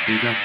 Here you go.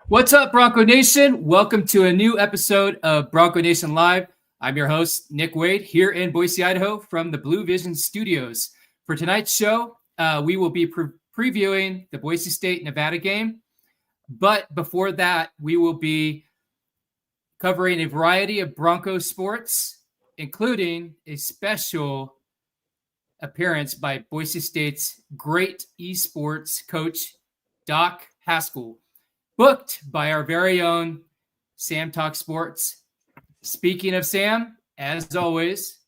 What's up, Bronco Nation? Welcome to a new episode of Bronco Nation Live. I'm your host, Nick Wade, here in Boise, Idaho, from the Blue Vision Studios. For tonight's show, we will be previewing the Boise State Nevada game. But before that, we will be covering a variety of Bronco sports, including a special appearance by Boise State's great esports coach, Doc Haskell, booked by our very own Sam Talk Sports. Speaking of Sam, as always,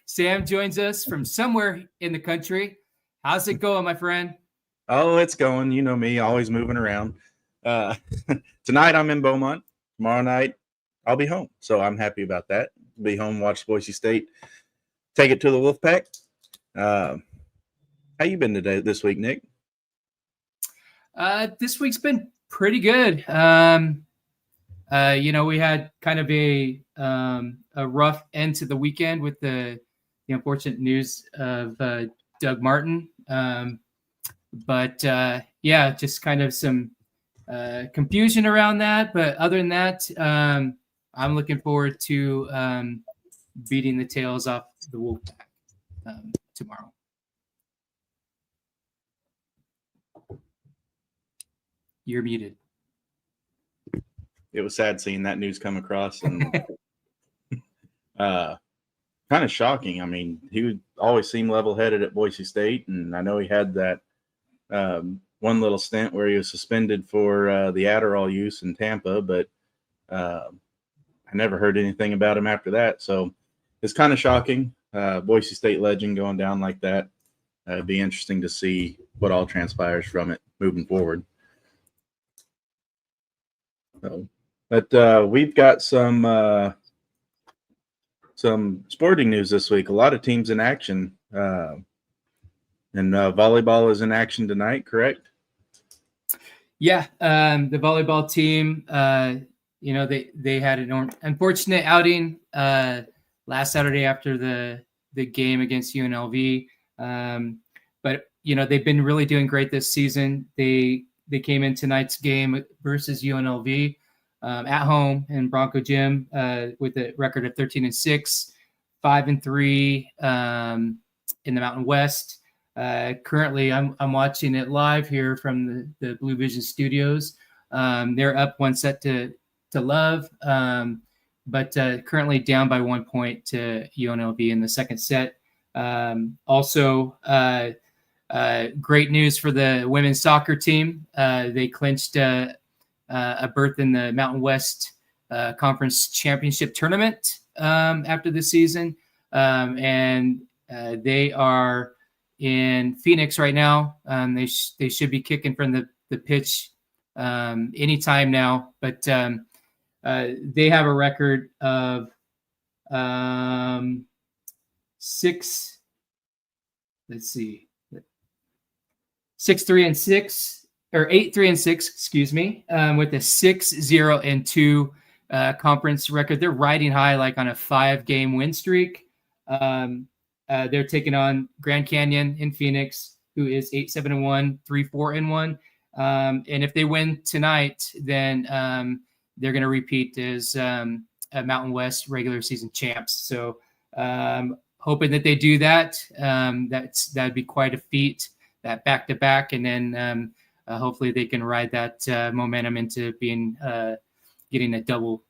Sam joins us from somewhere in the country. How's it going, my friend? Oh, it's going. You know me, always moving around. Tonight I'm in Beaumont. Tomorrow night I'll be home. So I'm happy about that. Be home, watch Boise State, take it to the Wolfpack. How you been this week, Nick? This week's been pretty good. We had kind of a rough end to the weekend with the unfortunate news of Doug Martin. Just kind of some confusion around that. But other than that, I'm looking forward to beating the tails off the Wolfpack tomorrow. You're muted. It was sad seeing that news come across, and kind of shocking. I mean, he would always seem level-headed at Boise State, and I know he had that one little stint where he was suspended for the Adderall use in Tampa, but I never heard anything about him after that. So it's kind of shocking. Boise State legend going down like that. It'd be interesting to see what all transpires from it moving forward. But we've got some sporting news this week. A lot of teams in action, and volleyball is in action tonight, correct? Yeah, the volleyball team, they had an unfortunate outing last Saturday after the game against UNLV. But they've been really doing great this season. They came in tonight's game versus UNLV at home in Bronco Gym with a record of 13-6, 5-3 in the Mountain West. Currently, I'm watching it live here from the Blue Vision Studios. They're up 1-0 to love, but currently down by 1 point to UNLV in the second set. Great news for the women's soccer team. They clinched a berth in the Mountain West Conference Championship Tournament after the season. And they are in Phoenix right now. They should be kicking from the pitch anytime now. But they have a record of 6-3-6 or 8-3-6, excuse me, with a 6-0-2 conference record. They're riding high, like on a 5-game win streak. They're taking on Grand Canyon in Phoenix, who is 8-7-1, 3-4-1. And if they win tonight, then they're going to repeat as a Mountain West regular season champs. So hoping that they do that. That'd be quite a feat. That back-to-back, and then hopefully they can ride that momentum into being getting a double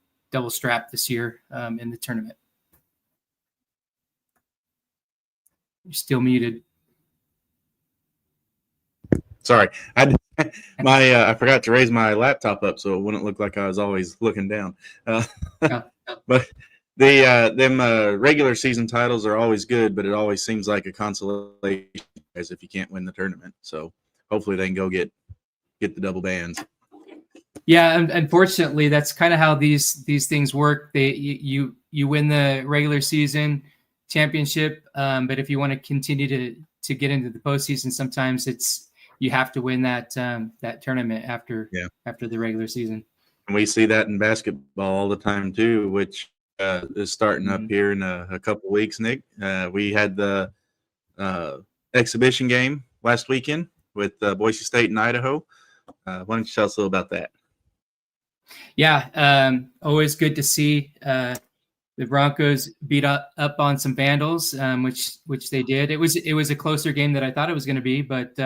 strap this year in the tournament. You're still muted. Sorry, I I forgot to raise my laptop up so it wouldn't look like I was always looking down. Uh, Yeah. but them regular season titles are always good, but it always seems like a consolation as if you can't win the tournament. So hopefully they can go get the double bands. Yeah, unfortunately, that's kind of how these things work. You win the regular season championship, but if you want to continue to get into the postseason, sometimes you have to win that tournament after the regular season. And we see that in basketball all the time too, which is starting up here in a couple weeks. Nick, we had the exhibition game last weekend with Boise State and Idaho. Why don't you tell us a little about that? Yeah, always good to see the Broncos beat up on some Vandals, which they did. It was a closer game than I thought it was going to be, but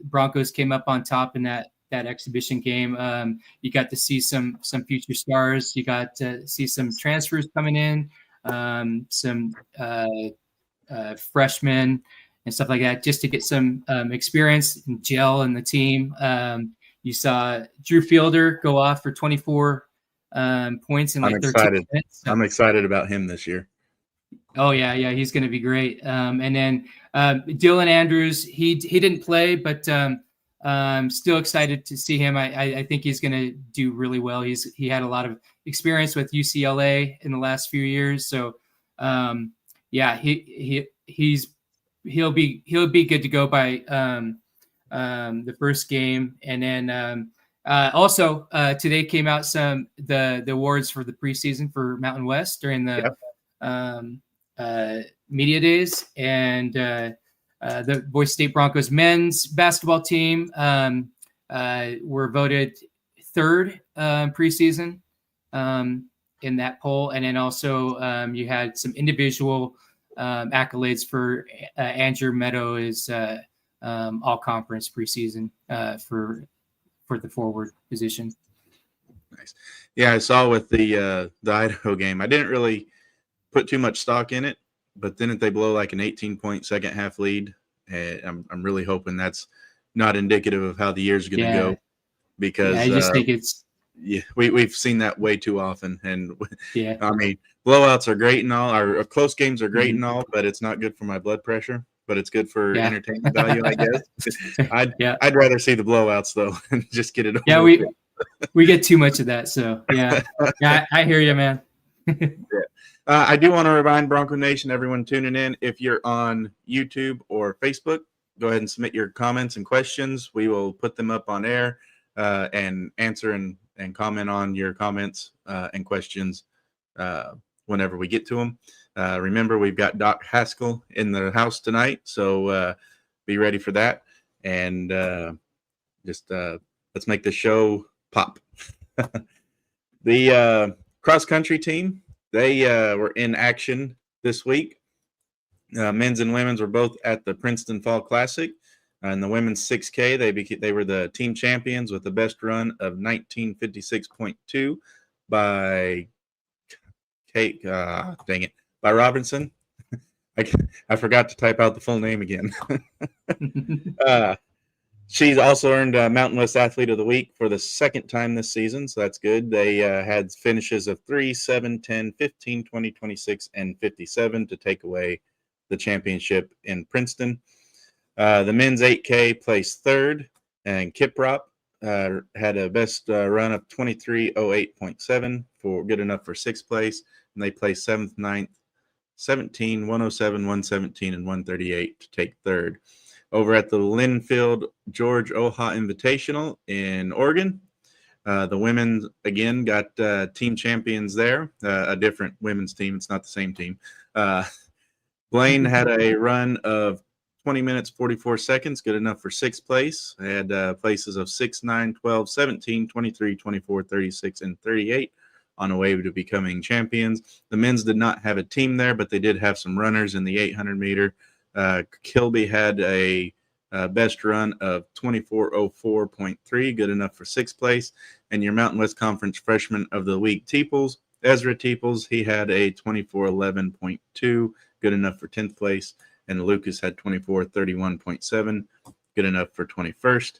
Broncos came up on top in that exhibition game. You got to see some future stars. You got to see some transfers coming in, some freshmen and stuff like that, just to get some experience and gel in the team. You saw Drew Fielder go off for 24 points in like 13 minutes. So. I'm excited about him this year. Oh yeah, he's going to be great. And then Dylan Andrews, he didn't play, but still excited to see him. I think he's going to do really well. He had a lot of experience with UCLA in the last few years, so yeah, he'll be good to go by the first game. And then also today came out the awards for the preseason for Mountain West during the media days, and the Boise State Broncos men's basketball team were voted third preseason in that poll. And then also you had some individual accolades for Andrew Meadows all conference preseason for the forward position. Nice. Yeah, I saw with the Idaho game. I didn't really put too much stock in it, but didn't they blow like an 18-point second half lead? And I'm really hoping that's not indicative of how the year's going to go, because I just think it's we've seen that way too often. And I mean, blowouts are great and all, or close games are great and all, but it's not good for my blood pressure. But it's good for entertainment value, I guess. I'd rather see the blowouts though and just get it over. Yeah, we get too much of that. So yeah, I hear you, man. I do want to remind Bronco Nation, everyone tuning in, if you're on YouTube or Facebook, go ahead and submit your comments and questions. We will put them up on air and answer and comment on your comments and questions whenever we get to them. Remember, we've got Doc Haskell in the house tonight, so be ready for that. And just let's make the show pop. The cross-country team, they were in action this week. Men's and women's were both at the Princeton Fall Classic. In the women's 6K, they were the team champions with the best run of 1956.2 by Kate. Dang it. By Robinson. I forgot to type out the full name again. She's also earned Mountain West Athlete of the Week for the second time this season, so that's good. They had finishes of 3, 7, 10, 15, 20, 26, and 57 to take away the championship in Princeton. The men's 8K placed third, and Kiprop had a best run of 23:08.7 for good enough for sixth place, and they placed 7th, 9th, 17, 107, 117, and 138 to take third. Over at the Linfield George Oha Invitational in Oregon, the women again got team champions there, a different women's team. It's not the same team. Blaine had a run of 20 minutes, 44 seconds, good enough for sixth place. They had places of 6, 9, 12, 17, 23, 24, 36, and 38 on a way to becoming champions. The men's did not have a team there, but they did have some runners in the 800 meter. Kilby had a best run of 24:04.3, good enough for sixth place. And your Mountain West Conference Freshman of the Week, Teeples, Ezra Teeples, he had a 24:11.2, good enough for 10th place. And Lucas had 24:31.7, good enough for 21st.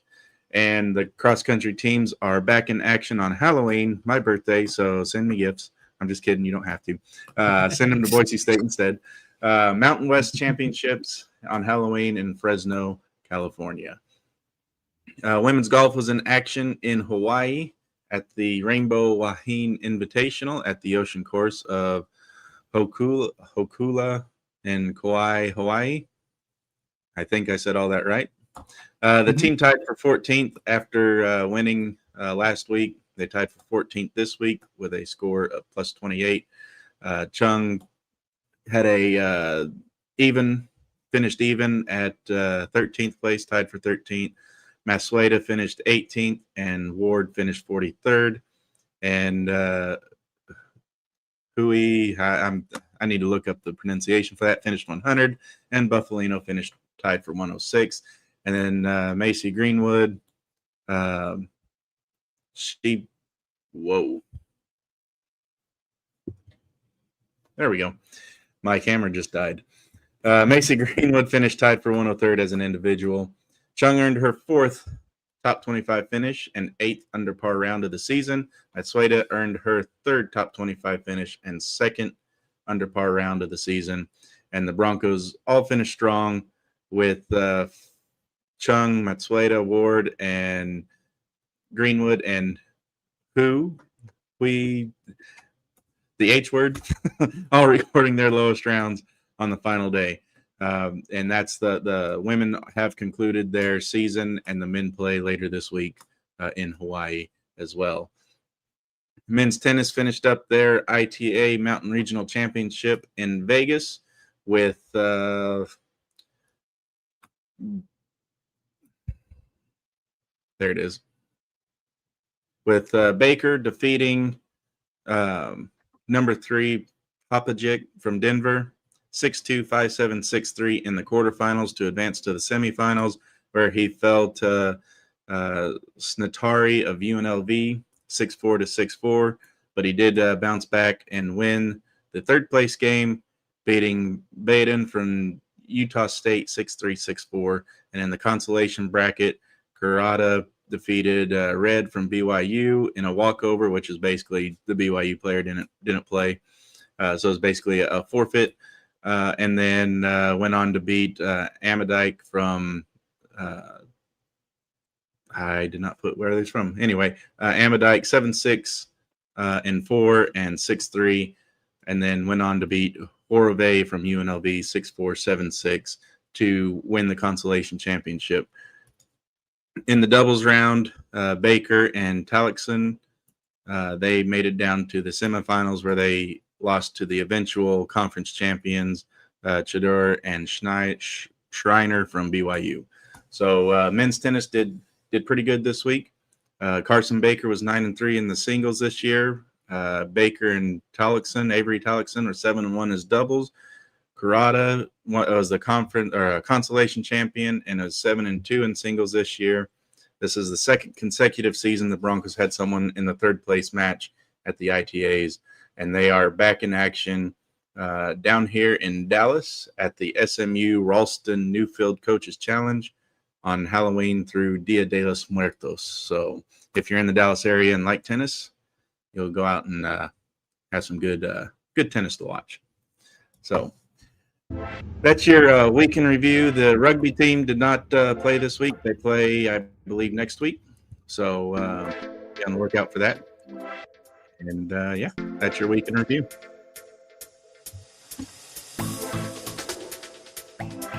And the cross-country teams are back in action on Halloween, my birthday, so send me gifts. I'm just kidding. You don't have to. Send them to Boise State instead. Mountain West Championships on Halloween in Fresno, California. Women's golf was in action in Hawaii at the Rainbow Wahine Invitational at the ocean course of Hokula in Kauai, Hawaii. I think I said all that right. The team tied for 14th after winning last week. They tied for 14th this week with a score of plus 28. Chung had a finished even at 13th place, tied for 13th. Masueda finished 18th, and Ward finished 43rd. And Hui, I need to look up the pronunciation for that, finished 100, and Buffalino finished tied for 106. And then Macy Greenwood, whoa. There we go. My camera just died. Macy Greenwood finished tied for 103rd as an individual. Chung earned her 4th top 25 finish and 8th under par round of the season. Matsueda earned her 3rd top 25 finish and 2nd under par round of the season. And the Broncos all finished strong with Chung, Matsueda, Ward, and Greenwood, and the H word, all recording their lowest rounds on the final day. And that's the women have concluded their season, and the men play later this week in Hawaii as well. Men's tennis finished up their ITA Mountain Regional Championship in Vegas with there it is. With Baker defeating number 3 Papajic from Denver 6-2, 5-7, 6-3 in the quarterfinals to advance to the semifinals, where he fell to Snatari of UNLV 6-4 to 6-4, but he did bounce back and win the third place game, beating Baden from Utah State 6-3, 6-4. And in the consolation bracket, Kurata defeated Red from BYU in a walkover, which is basically the BYU player didn't play. So it's basically a forfeit. And then went on to beat Amadike from I did not put where they're from. Anyway, Amadike 7-6 and 4 and 6-3, and then went on to beat Horove from UNLV 6-4, 7-6 to win the consolation championship. In the doubles round, Baker and Talixon, they made it down to the semifinals, where they lost to the eventual conference champions, Chador and Schreiner from BYU. So men's tennis did pretty good this week. Carson Baker was 9-3 in the singles this year. Baker and Avery Talixon are 7-1 as doubles. Kurata was the conference or consolation champion and is 7-2 in singles this year. This is the second consecutive season the Broncos had someone in the third place match at the ITAs, and they are back in action down here in Dallas at the SMU Ralston Newfield Coaches Challenge on Halloween through Dia de los Muertos. So if you're in the Dallas area and like tennis, you'll go out and have some good tennis to watch. So that's your week in review. The rugby team did not play this week. They play, I believe, next week. So be on the lookout for that. And yeah, that's your week in review.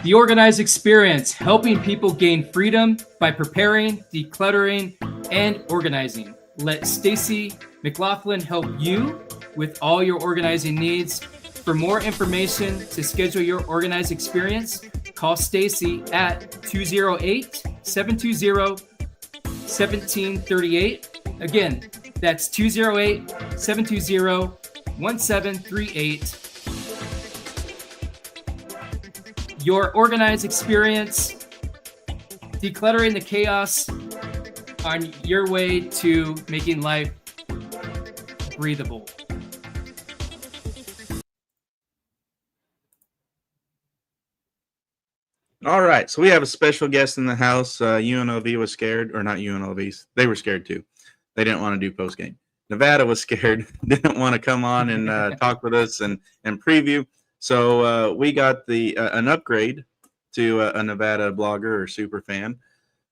The Organized Experience, helping people gain freedom by preparing, decluttering, and organizing. Let Stacy McLaughlin help you with all your organizing needs. For more information to schedule your Organized Experience, call Stacy at 208-720-1738. Again, that's 208-720-1738. Your Organized Experience, decluttering the chaos on your way to making life breathable. All right, so we have a special guest in the house. UNLV was scared, or not UNLV. They were scared too. They didn't want to do post game. Nevada was scared, didn't want to come on and talk with us and preview. So we got the an upgrade to a Nevada blogger or super fan,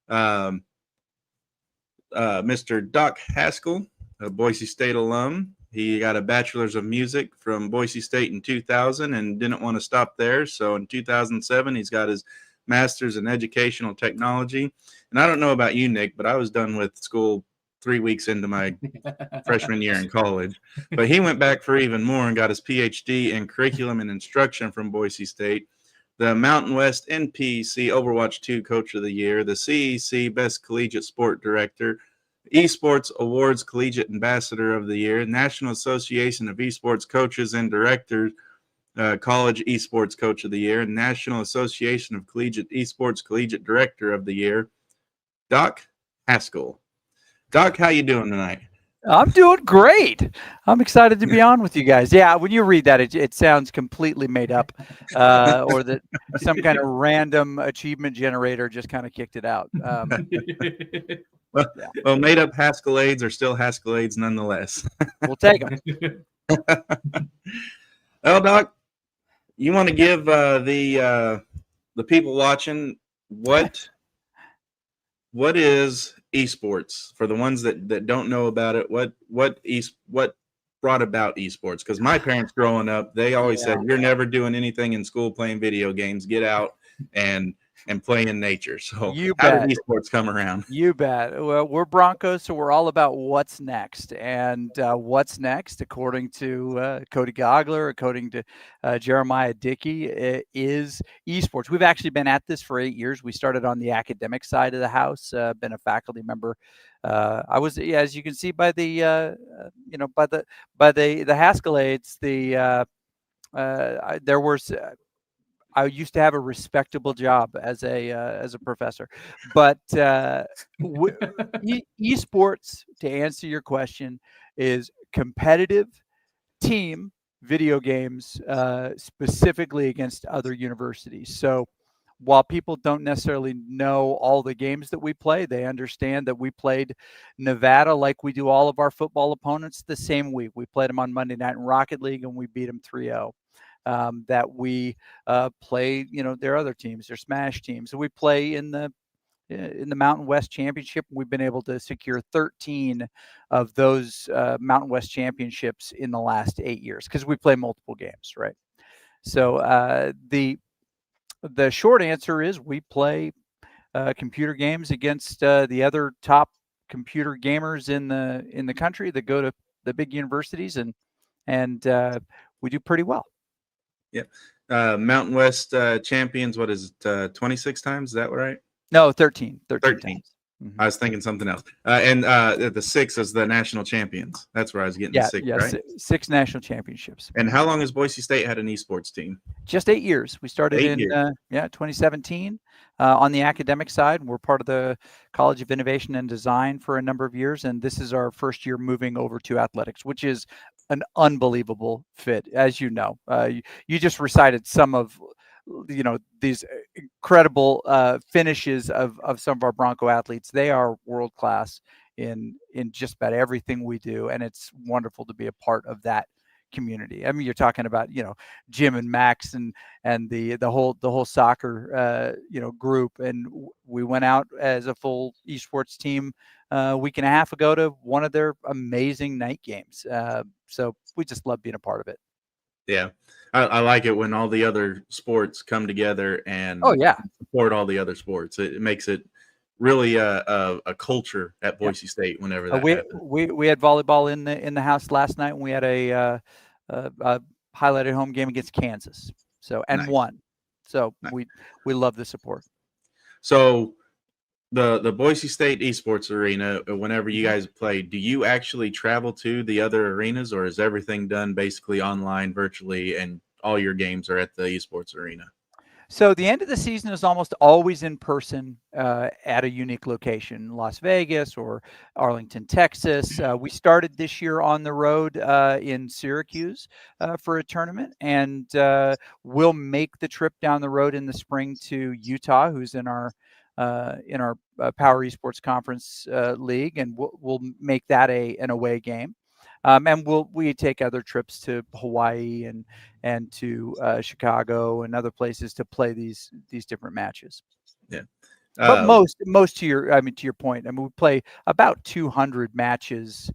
um, Mr. Doc Haskell, a Boise State alum. He got a bachelor's of music from Boise State in 2000 and didn't want to stop there. So in 2007, he's got his master's in educational technology. And I don't know about you, Nick, but I was done with school 3 weeks into my freshman year in college. But he went back for even more and got his PhD in curriculum and instruction from Boise State, the Mountain West NPC Overwatch 2 Coach of the Year, the CEC Best Collegiate Sport Director, Esports Awards Collegiate Ambassador of the Year, National Association of Esports Coaches and Directors College Esports Coach of the Year, National Association of Collegiate Esports Collegiate Director of the Year, Doc Haskell. Doc, how you doing tonight? I'm doing great. I'm excited to be on with you guys. Yeah, when you read that, it sounds completely made up, or that some kind of random achievement generator just kind of kicked it out. Well, made up Haskellades are still Haskellades nonetheless. We'll take them. Well, Doc, you want to give the people watching what is esports for the ones that don't know about it? What brought about esports? Because my parents growing up, they always said, "You're never doing anything in school playing video games. Get out and play in nature." So how did esports come around? You bet. Well, we're Broncos, so we're all about what's next. And what's next, according to Cody Gogler, according to Jeremiah Dickey, is esports. We've actually been at this for 8 years. We started on the academic side of the house, been a faculty member. I was, as you can see by the, by the Haskellades, there was. I used to have a respectable job as a professor, but esports, to answer your question, is competitive team video games, specifically against other universities. So while people don't necessarily know all the games that we play, they understand that we played Nevada like we do all of our football opponents the same week. We played them on Monday night in Rocket League and we beat them 3-0. That we play, their other teams, their Smash teams. So we play in the Mountain West Championship. We've been able to secure 13 of those Mountain West Championships in the last 8 years because we play multiple games, right? So the short answer is we play computer games against the other top computer gamers in the country that go to the big universities, and we do pretty well. Yeah. Mountain West champions, what is it, 26 times? Is that right? No, 13 times. Mm-hmm. I was thinking something else. And the 6 is the national champions. That's where I was getting the 6, right? 6 national championships. And how long has Boise State had an esports team? Just 8 years. We started in 2017 on the academic side. We're part of the College of Innovation and Design for a number of years. And this is our first year moving over to athletics, which is an unbelievable fit. As you know, you just recited some of these incredible finishes of some of our Bronco athletes. They are world class in just about everything we do, and it's wonderful to be a part of that community. I mean, you're talking about Jim and Max and the whole soccer group, and we went out as a full esports team a week and a half ago to one of their amazing night games. So we just love being a part of it. Yeah. I like it when all the other sports come together and support all the other sports. It makes it really a culture at Boise State whenever that happens. We had volleyball in the house last night, and we had a highlighted home game against Kansas. So won. So we love the support. So the Boise State Esports Arena, whenever you guys play, do you actually travel to the other arenas, or is everything done basically online, virtually, and all your games are at the Esports Arena? So the end of the season is almost always in person at a unique location, Las Vegas or Arlington, Texas. We started this year on the road in Syracuse for a tournament, and we'll make the trip down the road in the spring to Utah, who's in our Power Esports Conference League, and we'll make that an away game. And we take other trips to Hawaii and to Chicago and other places to play these different matches. Yeah. But most to your point, we play about 200 matchups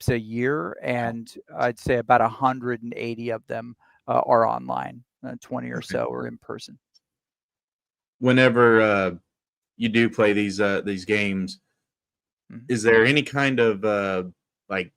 a year, and I'd say about 180 of them are online, 20 or so are in person. Whenever you do play these games, is there any kind of like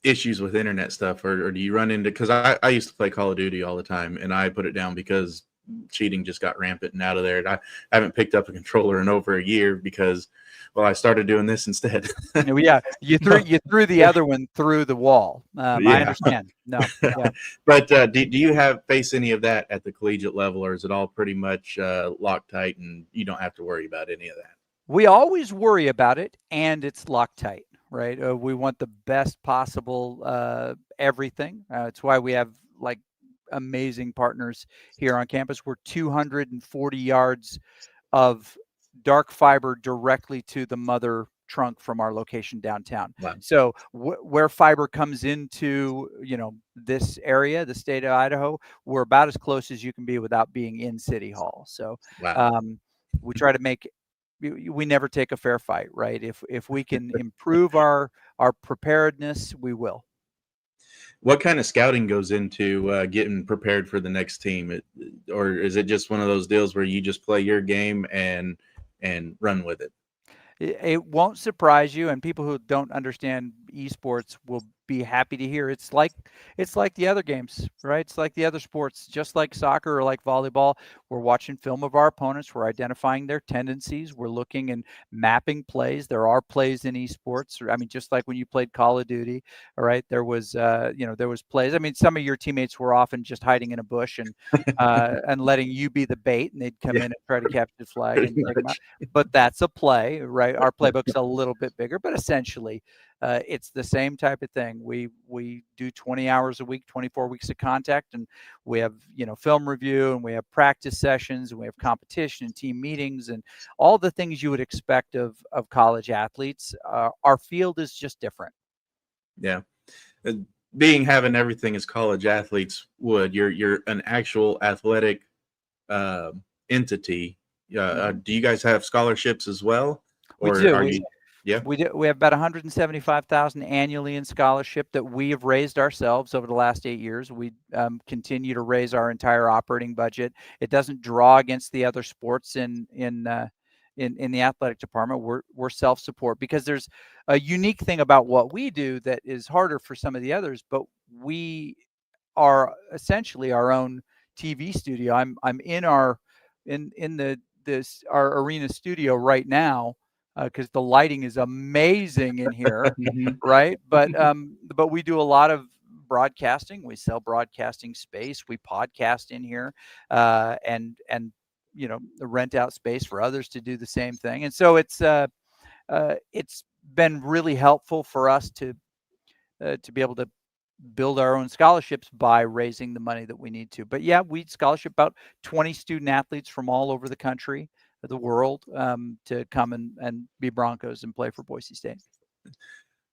issues with internet stuff, or do you run into, because I used to play Call of Duty all the time, and I put it down because cheating just got rampant and out of there. And I haven't picked up a controller in over a year because, well, I started doing this instead. Yeah, you threw the other one through the wall. I understand. No, yeah. But do you face any of that at the collegiate level, or is it all pretty much Loctite and you don't have to worry about any of that? We always worry about it, and it's Loctite. Right. We want the best possible everything. It's why we have like amazing partners here on campus. We're 240 yards of dark fiber directly to the mother trunk from our location downtown. Wow. So where fiber comes into, this area, the state of Idaho, we're about as close as you can be without being in City Hall. So we try to make, we never take a fair fight, right? If we can improve our preparedness, we will. What kind of scouting goes into getting prepared for the next team, or is it just one of those deals where you just play your game and run with it? It won't surprise you, and people who don't understand esports will be happy to hear it's like the other games, right? It's like the other sports, just like soccer or like volleyball. We're watching film of our opponents. We're identifying their tendencies. We're looking and mapping plays. There are plays in esports. Just like when you played Call of Duty, all right, there was plays. Some of your teammates were often just hiding in a bush and letting you be the bait, and they'd come in and try to capture the flag and take them out. But that's a play, right? Our playbook's a little bit bigger, but essentially it's the same type of thing. We do 20 hours a week, 24 weeks of contact, and we have film review, and we have practice sessions, and we have competition and team meetings, and all the things you would expect of college athletes. Our field is just different. Yeah, having everything as college athletes would. You're an actual athletic entity. Do you guys have scholarships as well? Or we do. Are you? Yeah, we do. We have about $175,000 annually in scholarship that we have raised ourselves over the last 8 years. We continue to raise our entire operating budget. It doesn't draw against the other sports in the athletic department. We're self-support because there's a unique thing about what we do that is harder for some of the others. But we are essentially our own TV studio. I'm in our arena studio right now. Because the lighting is amazing in here, right? But we do a lot of broadcasting. We sell broadcasting space. We podcast in here, and rent out space for others to do the same thing. And so it's been really helpful for us to be able to build our own scholarships by raising the money that we need to. But yeah, we scholarship about 20 student athletes from all over the country, the world, to come and be Broncos and play for Boise State.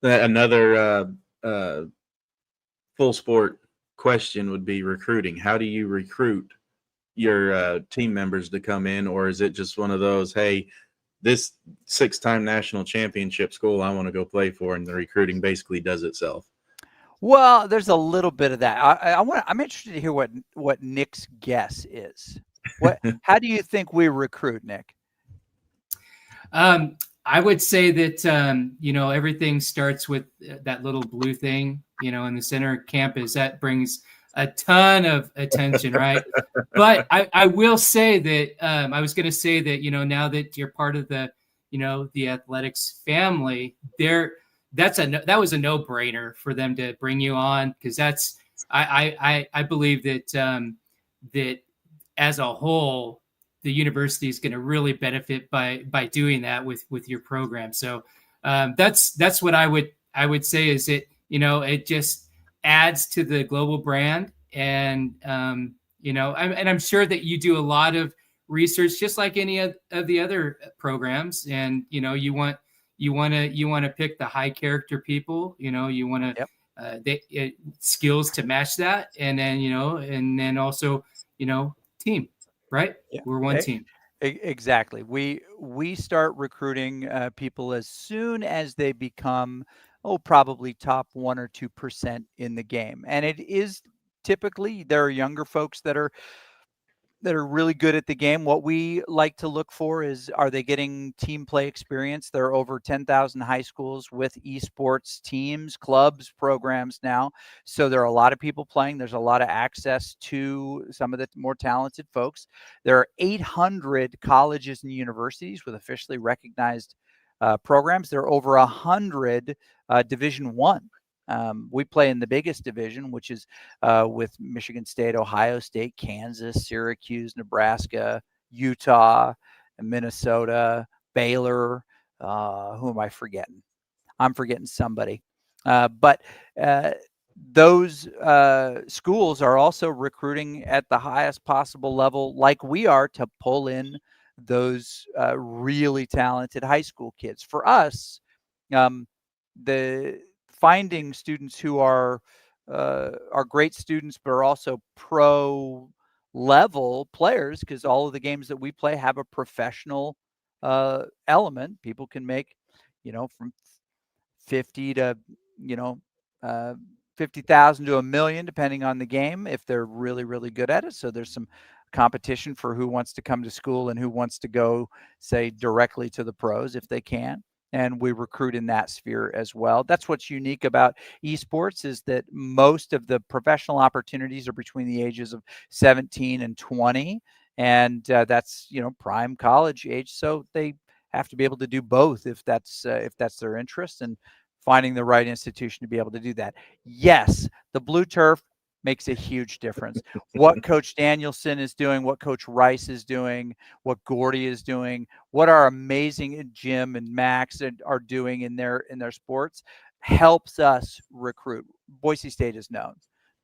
Another full sport question would be recruiting. How do you recruit your team members to come in, or is it just one of those, hey, this 6-time national championship school I want to go play for, and the recruiting basically does itself? Well, there's a little bit of that. I'm interested to hear what Nick's guess is. How do you think we recruit, Nick? I would say that everything starts with that little blue thing, in the center of campus. That brings a ton of attention, right? But I will say that I was going to say that now that you're part of the the athletics family, that was a no-brainer for them to bring you on, because I believe that that as a whole, the university is going to really benefit by doing that with your program. So that's what I would say is it just adds to the global brand. And I'm sure that you do a lot of research, just like any of the other programs. And you want to pick the high character people. You want to skills to match that, and then also team, right? Yeah. We're one team. Exactly. We start recruiting people as soon as they become probably top 1 or 2% in the game, and it is typically there are younger folks that are really good at the game. What we like to look for is, are they getting team play experience? There are over 10,000 high schools with esports teams, clubs, programs now. So there are a lot of people playing. There's a lot of access to some of the more talented folks. There are 800 colleges and universities with officially recognized programs. There are over 100 Division One. We play in the biggest division, which is with Michigan State, Ohio State, Kansas, Syracuse, Nebraska, Utah, Minnesota, Baylor. Who am I forgetting? I'm forgetting somebody. But those schools are also recruiting at the highest possible level, like we are, to pull in those really talented high school kids. For us, the finding students who are great students, but are also pro level players, because all of the games that we play have a professional element. People can make, from 50 to, 50,000 to $1 million, depending on the game, if they're really, really good at it. So there's some competition for who wants to come to school and who wants to go, say, directly to the pros if they can. And we recruit in that sphere as well. That's what's unique about esports, is that most of the professional opportunities are between the ages of 17 and 20. And that's, prime college age. So they have to be able to do both if that's their interest, and finding the right institution to be able to do that. Yes, the blue turf makes a huge difference. What Coach Danielson is doing, what Coach Rice is doing, what Gordy is doing, what our amazing Jim and Max are doing in their sports helps us recruit. Boise State is known.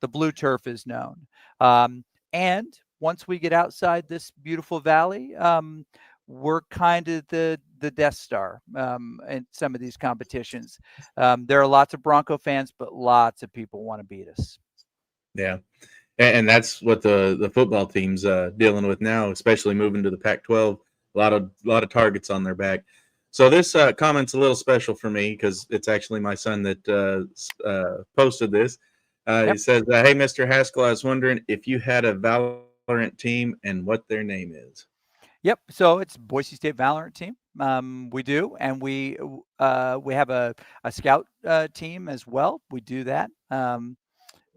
The blue turf is known. And once we get outside this beautiful valley, we're kind of the Death Star in some of these competitions. There are lots of Bronco fans, but lots of people want to beat us. Yeah. And that's what the football team's dealing with now, especially moving to the Pac-12. A lot of targets on their back. So this comment's a little special for me because it's actually my son that posted this. He says, "Hey, Mr. Haskell, I was wondering if you had a Valorant team and what their name is." Yep. So it's Boise State Valorant team. We do, and we have a scout team as well. We do that.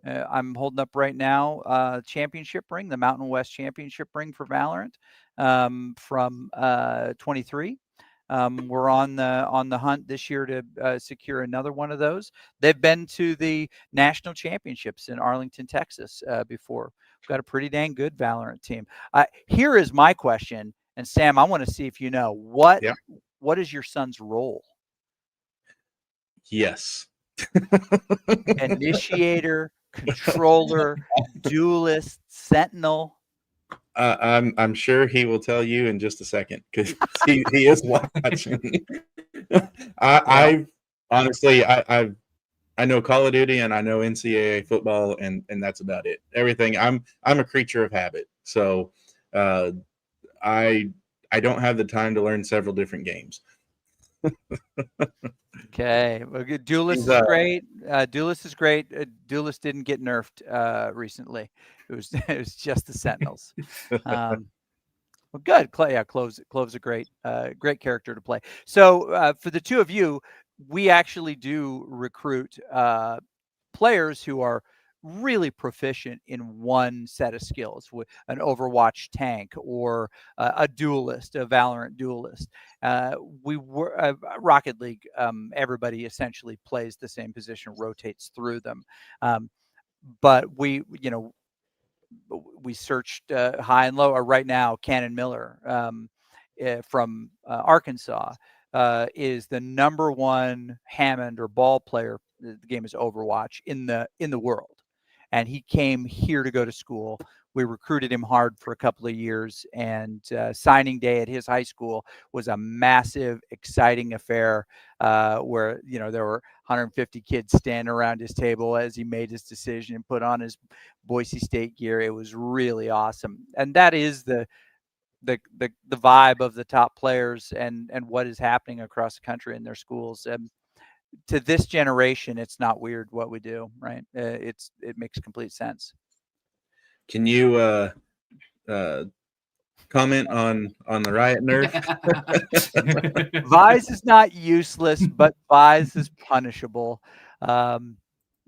I'm holding up right now championship ring, the Mountain West championship ring for Valorant from 23. We're on the hunt this year to secure another one of those. They've been to the national championships in Arlington, Texas before. We've got a pretty dang good Valorant team. Here is my question, and Sam, I want to see if you know what is your son's role? Yes. Initiator, controller, duelist, sentinel. I'm sure he will tell you in just a second because he is watching. I honestly I know Call of Duty and I know NCAA football and that's about it. Everything I'm a creature of habit, so I don't have the time to learn several different games. Okay, well, Duelist is great. Duelist is great. Duelist didn't get nerfed recently. It was just the Sentinels. Well, good. Clove's a great character to play. So for the two of you, we actually do recruit players who are really proficient in one set of skills, with an Overwatch tank or a duelist, a Valorant duelist. We were Rocket League. Everybody essentially plays the same position, rotates through them. But we searched high and low. Or right now, Cannon Miller from Arkansas is the number one Hammond or ball player. The game is Overwatch in the world, and he came here to go to school. We recruited him hard for a couple of years, and signing day at his high school was a massive, exciting affair where there were 150 kids standing around his table as he made his decision and put on his Boise State gear. It was really awesome, and that is the vibe of the top players and what is happening across the country in their schools. To this generation, it's not weird what we do, right? It makes complete sense. Can you comment on the riot nerf? Vise is not useless, but Vise is punishable.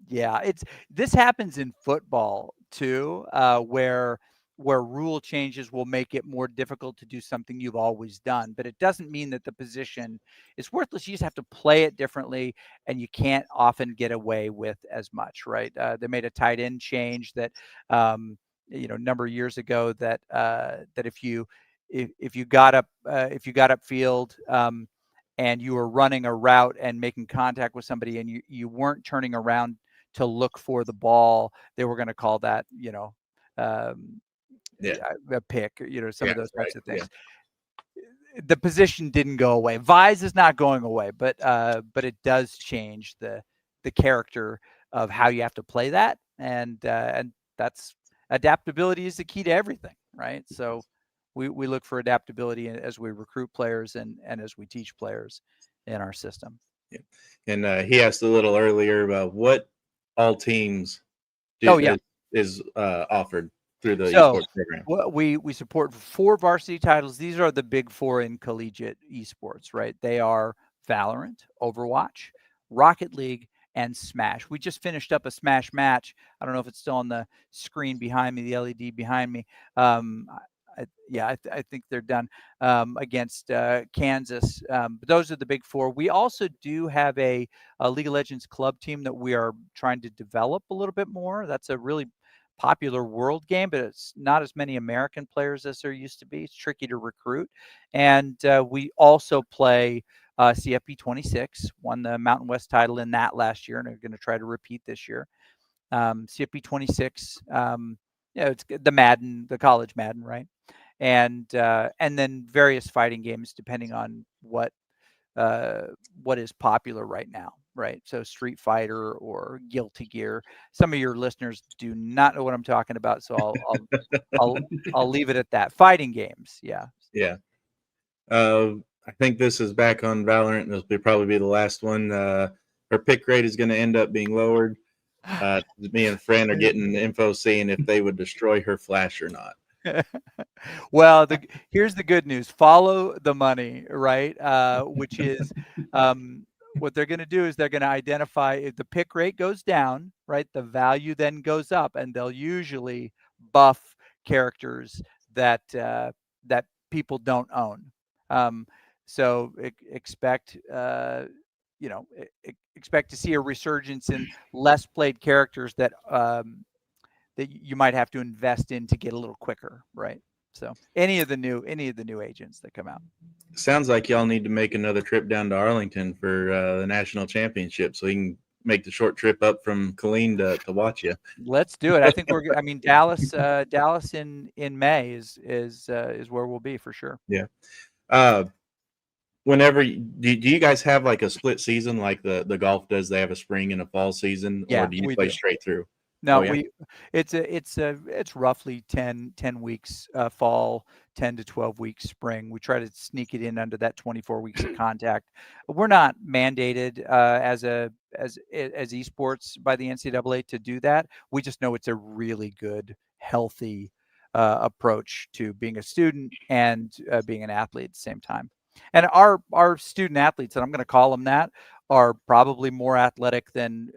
This happens in football too, where rule changes will make it more difficult to do something you've always done, but it doesn't mean that the position is worthless. You just have to play it differently, and you can't often get away with as much, right? They made a tight end change that number of years ago that if you got upfield and you were running a route and making contact with somebody and you weren't turning around to look for the ball, they were going to call that a pick, some of those types of things. Yeah. The position didn't go away. Vise is not going away, but it does change the character of how you have to play that, and that's adaptability is the key to everything, right? So we look for adaptability as we recruit players and as we teach players in our system. Yeah. And he asked a little earlier about what all teams is offered through the esports program. We support 4 varsity titles. These are the big 4 in collegiate esports, right? They are Valorant, Overwatch, Rocket League, and Smash. We just finished up a Smash match. I don't know if it's still on the screen behind me, the LED behind me. I think they're done against Kansas. But those are the big 4. We also do have a League of Legends club team that we are trying to develop a little bit more. That's a really popular world game, but it's not as many American players as there used to be. It's tricky to recruit. And we also play CFP 26, won the Mountain West title in that last year, and are going to try to repeat this year. CFP 26, it's the Madden, the college Madden, right? And then various fighting games depending on what is popular right now, right? So Street Fighter or Guilty Gear. Some of your listeners do not know what I'm talking about, so I'll leave it at that. Fighting games, yeah. I think this is back on Valorant, and this will probably be the last one. Her pick rate is going to end up being lowered. Me and Fran are getting info seeing if they would destroy her flash or not. Well, here's the good news. Follow the money, right? Which is what they're going to do is they're going to identify if the pick rate goes down, right? The value then goes up, and they'll usually buff characters that people don't own. So expect expect to see a resurgence in less played characters that you might have to invest in to get a little quicker, right? So any of the new agents that come out. Sounds like y'all need to make another trip down to Arlington for the national championship, so you can make the short trip up from Killeen to watch you. Let's do it. I think Dallas in May is where we'll be for sure. Yeah. Whenever do you guys have like a split season like the golf does? They have a spring and a fall season, or do you play straight through? No, it's roughly 10 weeks fall, 10 to 12 weeks spring. We try to sneak it in under that 24 weeks of contact. We're not mandated as esports by the NCAA to do that. We just know it's a really good, healthy approach to being a student and being an athlete at the same time. And our student athletes, and I'm going to call them that, are probably more athletic than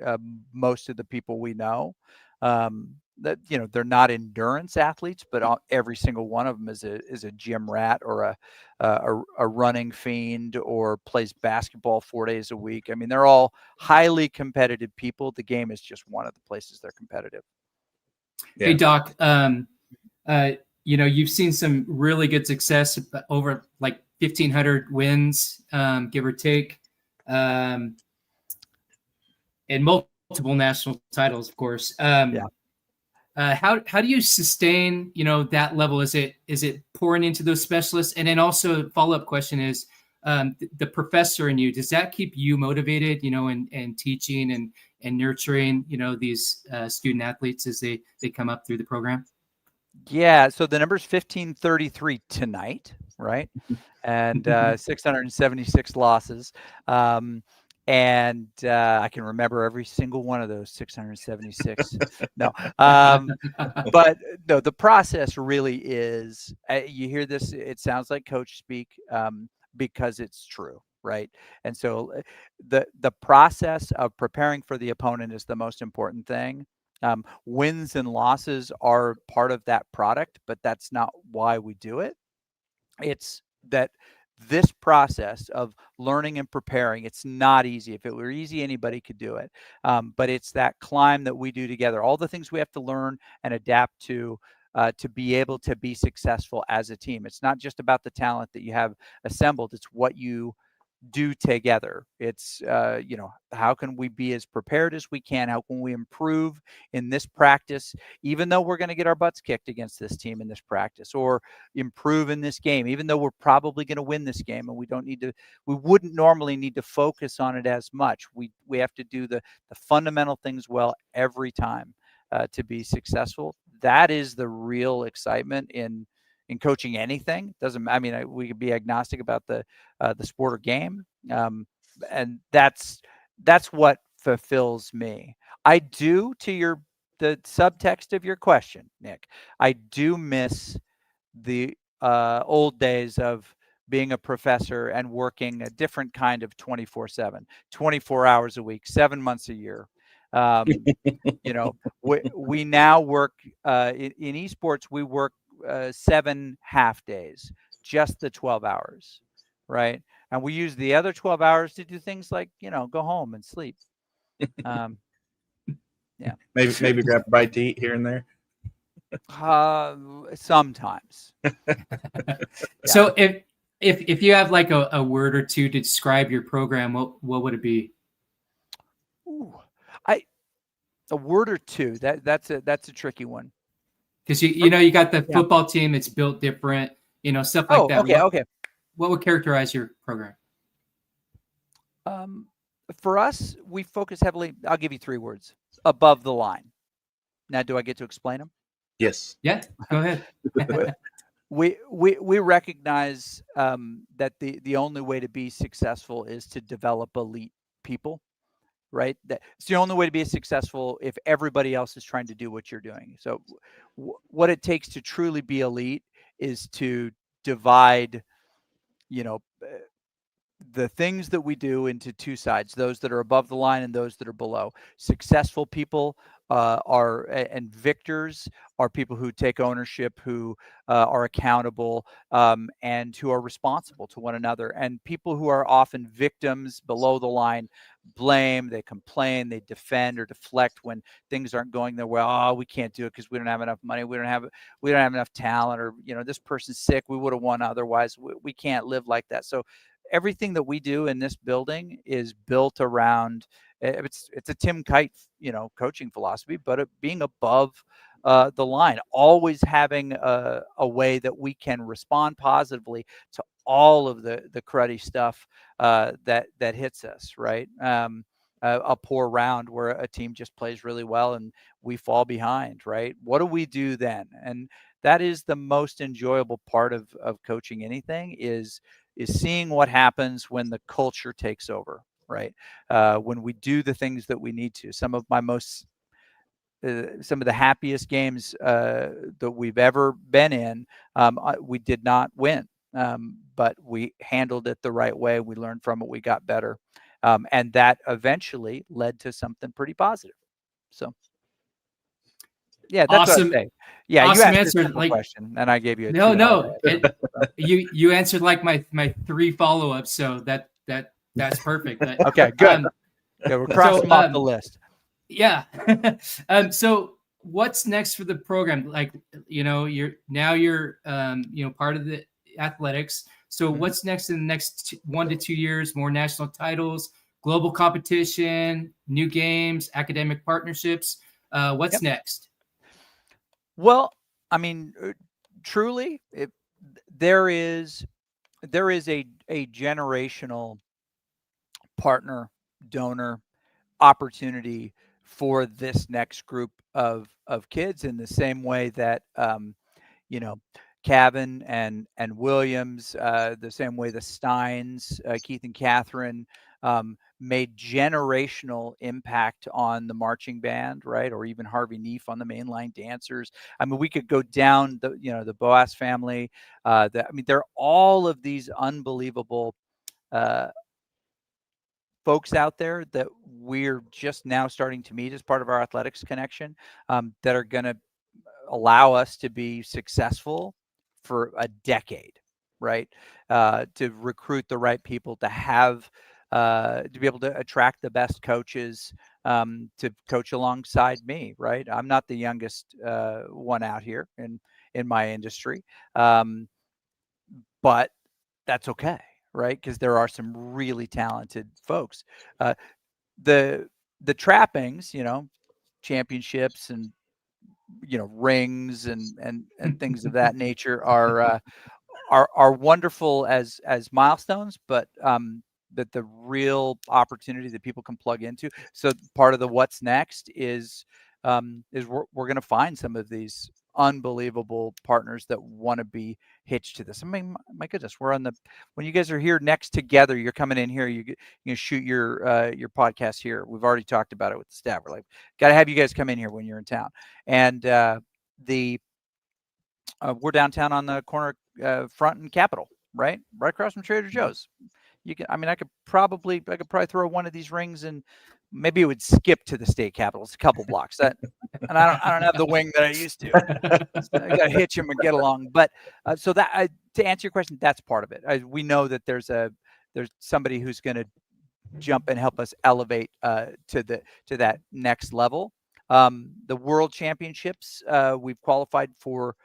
most of the people we know. That they're not endurance athletes, but every single one of them is a gym rat or a running fiend or plays basketball 4 days a week. I mean, they're all highly competitive people. The game is just one of the places they're competitive. Hey, Doc, you've seen some really good success over like 1,500 wins, give or take, and multiple national titles, of course. How do you sustain, that level? Is it pouring into those specialists? And then also follow-up question is, the professor in you, does that keep you motivated, and teaching and nurturing, these student athletes as they come up through the program? Yeah. So the number's 1,533 tonight, right? And 676 losses. And I can remember every single one of those 676. No, but no, the process really is, you hear this, it sounds like coach speak, because it's true, right? And so the process of preparing for the opponent is the most important thing. Wins and losses are part of that product, but that's not why we do it. It's that this process of learning and preparing, it's not easy. If it were easy, anybody could do it. But it's that climb that we do together, all the things we have to learn and adapt to be able to be successful as a team. It's not just about the talent that you have assembled. It's what you do together. It's, how can we be as prepared as we can? How can we improve in this practice, even though we're going to get our butts kicked against this team in this practice, or improve in this game, even though we're probably going to win this game, and we wouldn't normally need to focus on it as much. We have to do the fundamental things well every time to be successful. That is the real excitement in coaching anything. We could be agnostic about the sport or game. And that's what fulfills me. I do, to the subtext of your question, Nick, I do miss the old days of being a professor and working a different kind of 24/7, 24 hours a week, 7 months a year. We now work in esports. We work 7 half days, just the 12 hours, right? And we use the other 12 hours to do things like, go home and sleep. Yeah. Maybe grab a bite to eat here and there. Sometimes. Yeah. So if you have like a word or two to describe your program, what would it be? Ooh, a word or two. That's a tricky one. Because you got the football team, it's built different, stuff like that. Okay. What would characterize your program? For us, we focus heavily. I'll give you 3 words: above the line. Now, do I get to explain them? Yes. Yeah. Go ahead. We recognize that the only way to be successful is to develop elite people. Right? It's the only way to be successful if everybody else is trying to do what you're doing. So what it takes to truly be elite is to divide, the things that we do into 2 sides, those that are above the line and those that are below. Successful people and victors are people who take ownership, who are accountable, and who are responsible to one another. And people who are often victims below the line blame, they complain, they defend or deflect when things aren't going their way. Oh, we can't do it because we don't have enough money, we don't have enough talent, or this person's sick, we would have won otherwise. We can't live like that. So everything that we do in this building is built around, it's a Tim Kite, coaching philosophy, but being above the line, always having a way that we can respond positively to all of the cruddy stuff that hits us, right? A poor round where a team just plays really well and we fall behind, right? What do we do then? And that is the most enjoyable part of coaching anything, is seeing what happens when the culture takes over, right? When we do the things that we need to. Some of the happiest games that we've ever been in, we did not win, but we handled it the right way. We learned from it. We got better. And that eventually led to something pretty positive. So, yeah, that's awesome. what I'd say. Yeah, awesome you asked answer, a simple question, and I gave you a no. You answered like my 3 follow-ups, so that's perfect. Okay, good. We're crossing them off the list. Yeah. So what's next for the program? Like, you're part of the athletics. So what's next in the next 1 to 2 years? More national titles, global competition, new games, academic partnerships. What's next? Well, I mean, truly, there is a generational partner, donor opportunity for this next group of kids, in the same way that Kevin and Williams, the same way the Steins, Keith and Catherine, made generational impact on the marching band, right? Or even Harvey Neef on the mainline dancers. I mean, we could go down the Boas family. There are all of these unbelievable folks out there that we're just now starting to meet as part of our athletics connection, that are going to allow us to be successful for a decade, right? To recruit the right people, to have to be able to attract the best coaches to coach alongside me, right? I'm not the youngest one out here in my industry, but that's okay, right? Because there are some really talented folks. The trappings, championships and rings and things of that nature are wonderful as milestones, but that the real opportunity that people can plug into. So part of the what's next is we're going to find some of these unbelievable partners that want to be hitched to this. I mean, my goodness, when you guys are here next together, you're coming in here, you shoot your podcast here. We've already talked about it with the staff. We're like, got to have you guys come in here when you're in town. And we're downtown on the corner, Front and Capitol, right across from Trader Joe's. I could probably throw one of these rings, and maybe it would skip to the state capitol. It's a couple blocks. And I don't have the wing that I used to. So I got to hitch them and get along. But so that to answer your question, that's part of it. We know that there's somebody who's going to jump and help us elevate to that next level. The World Championships, we've qualified for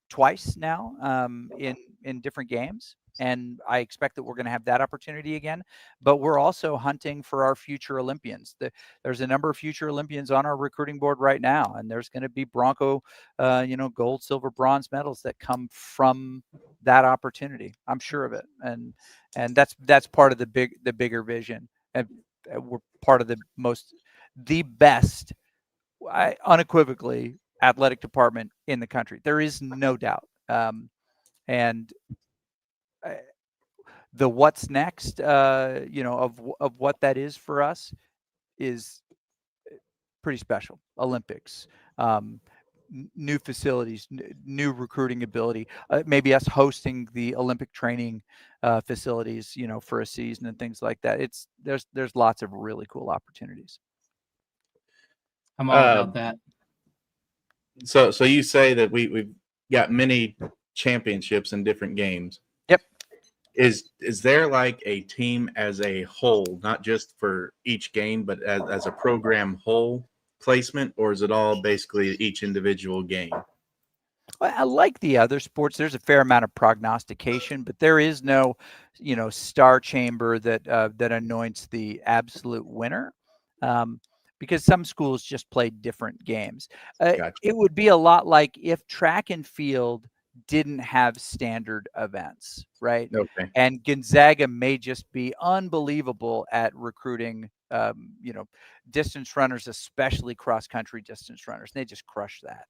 twice now in different games. And I expect that we're going to have that opportunity again. But we're also hunting for our future Olympians. There's a number of future Olympians on our recruiting board right now, and there's going to be Bronco, gold, silver, bronze medals that come from that opportunity. I'm sure of it, and that's part of the bigger vision. And we're part of the best, unequivocally, athletic department in the country. There is no doubt. And the what's next, of what that is for us is pretty special. Olympics, new facilities, new recruiting ability, maybe us hosting the Olympic training facilities, for a season and things like that. There's lots of really cool opportunities. I'm all about that. So you say that we've got many championships in different games. Yep. Is there like a team as a whole, not just for each game, but as a program whole placement, or is it all basically each individual game? Well, like the other sports, there's a fair amount of prognostication, but there is no, star chamber that anoints the absolute winner, because some schools just play different games. Gotcha. It would be a lot like if track and field didn't have standard events, right? Okay. And Gonzaga may just be unbelievable at recruiting, distance runners, especially cross-country distance runners. They just crush that.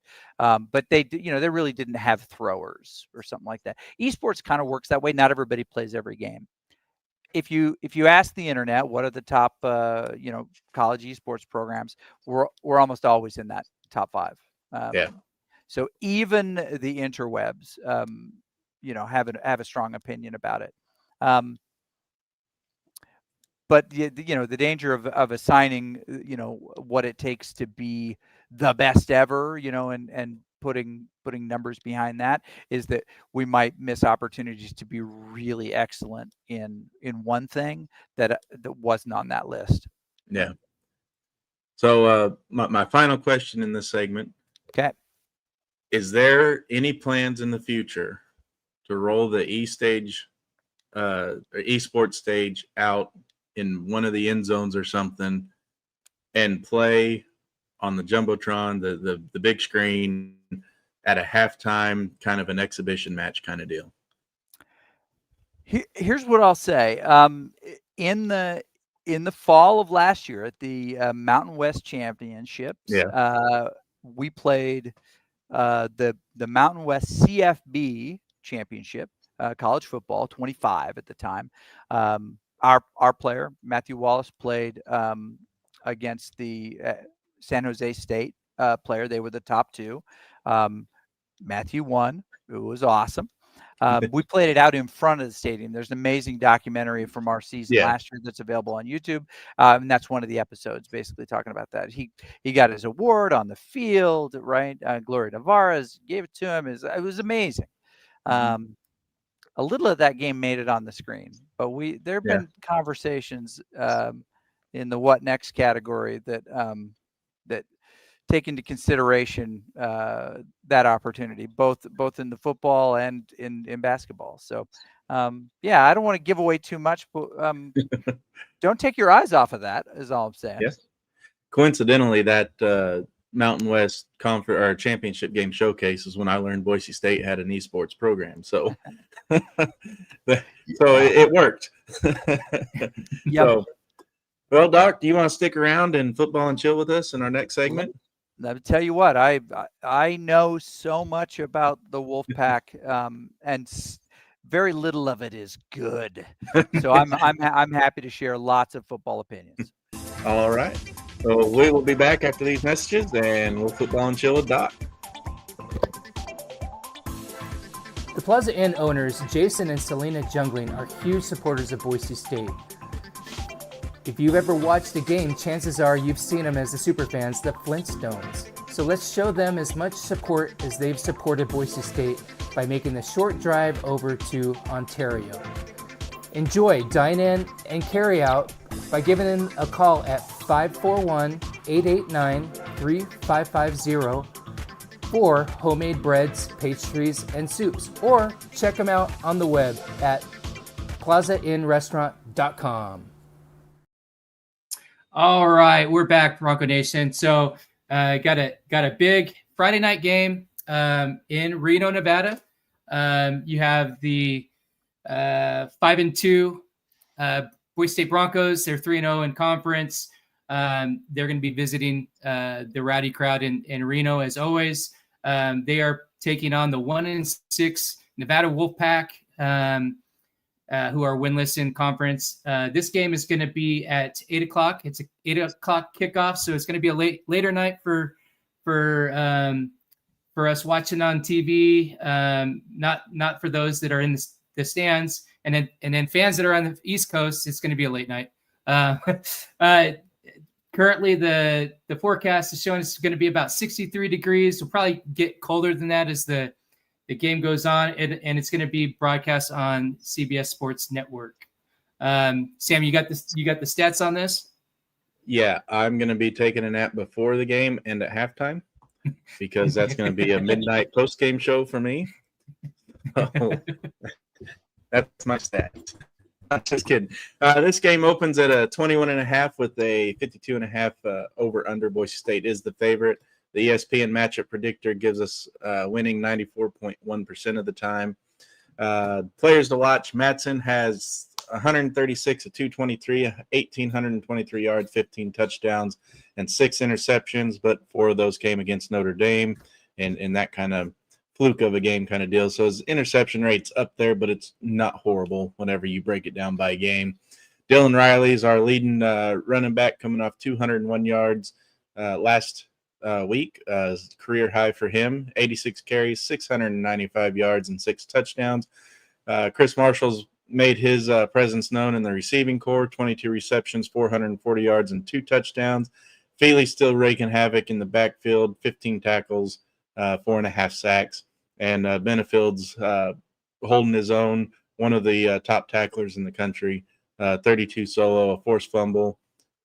But they really didn't have throwers or something like that. Esports kind of works that way. Not everybody plays every game. If you ask the internet what are the top college esports programs, we're almost always in that top 5. Yeah. So even the interwebs, have a strong opinion about it. But the danger of assigning, what it takes to be the best ever, and putting numbers behind that, is that we might miss opportunities to be really excellent in one thing that wasn't on that list. Yeah. So my final question in this segment. Okay. Is there any plans in the future to roll the eSports stage out in one of the end zones or something and play on the Jumbotron, the big screen at a halftime kind of an exhibition match kind of deal? Here's what I'll say. In the fall of last year at the Mountain West Championships, we played the Mountain West CFB Championship, college football, 25 at the time. Our player Matthew Wallace played against the San Jose State player. They were the top two. Matthew won. It was awesome. We played it out in front of the stadium. There's an amazing documentary from our season last year that's available on YouTube. And that's one of the episodes basically talking about that. He got his award on the field, right? Gloria Navarez gave it to him. It was amazing. A little of that game made it on the screen, but there have been conversations in the what next category that take into consideration that opportunity, both in the football and in basketball. So, I don't want to give away too much, but don't take your eyes off of that is all I'm saying. Yes. Coincidentally, that Mountain West Conference or Championship game showcase is when I learned Boise State had an esports program. So, it worked. So, well, Doc, do you want to stick around and football and chill with us in our next segment? Let me tell you what, I know so much about the Wolfpack, and very little of it is good. So I'm happy to share lots of football opinions. All right. So we will be back after these messages, and we'll football and chill with Doc. The Plaza Inn owners, Jason and Selena Jungling, are huge supporters of Boise State. If you've ever watched a game, chances are you've seen them as the superfans, the Flintstones. So let's show them as much support as they've supported Boise State by making the short drive over to Ontario. Enjoy, dine in, and carry out by giving them a call at 541-889-3550 for homemade breads, pastries, and soups. Or check them out on the web at plazainrestaurant.com. All right, we're back, Bronco Nation. So, got a big Friday night game in Reno, Nevada. You have the 5-2 Boise State Broncos. They're 3-0 in conference. They're going to be visiting the rowdy crowd in Reno as always. They are taking on the 1-6 Nevada Wolfpack, who are winless in conference. This game is going to be at 8 o'clock. It's an 8 o'clock kickoff, so it's going to be a later night for us watching on TV. Not for those that are in the stands, and then fans that are on the East Coast. It's going to be a late night. Currently, the forecast is showing it's going to be about 63 degrees. We'll probably get colder than that as the game goes on, and it's going to be broadcast on CBS Sports Network. Sam, you got the stats on this? Yeah, I'm going to be taking a nap before the game and at halftime because that's going to be a midnight post-game show for me. So, that's my stats. I'm just kidding. This game opens at a 21.5 with a 52.5 over/under. Boise State is the favorite. The ESPN matchup predictor gives us winning 94.1% of the time. Players to watch: Matson has 136 of 223, 1,823 yards, 15 touchdowns, and 6 interceptions, but 4 of those came against Notre Dame and that kind of fluke of a game kind of deal. So his interception rate's up there, but it's not horrible whenever you break it down by game. Dylan Riley is our leading running back, coming off 201 yards last week, career high for him. 86 carries, 695 yards, and 6 touchdowns. Chris Marshall's made his presence known in the receiving corps, 22 receptions, 440 yards, and 2 touchdowns. Feely's still raking havoc in the backfield, 15 tackles, 4.5 sacks. And Benefield's holding his own, one of the top tacklers in the country, 32 solo, a forced fumble,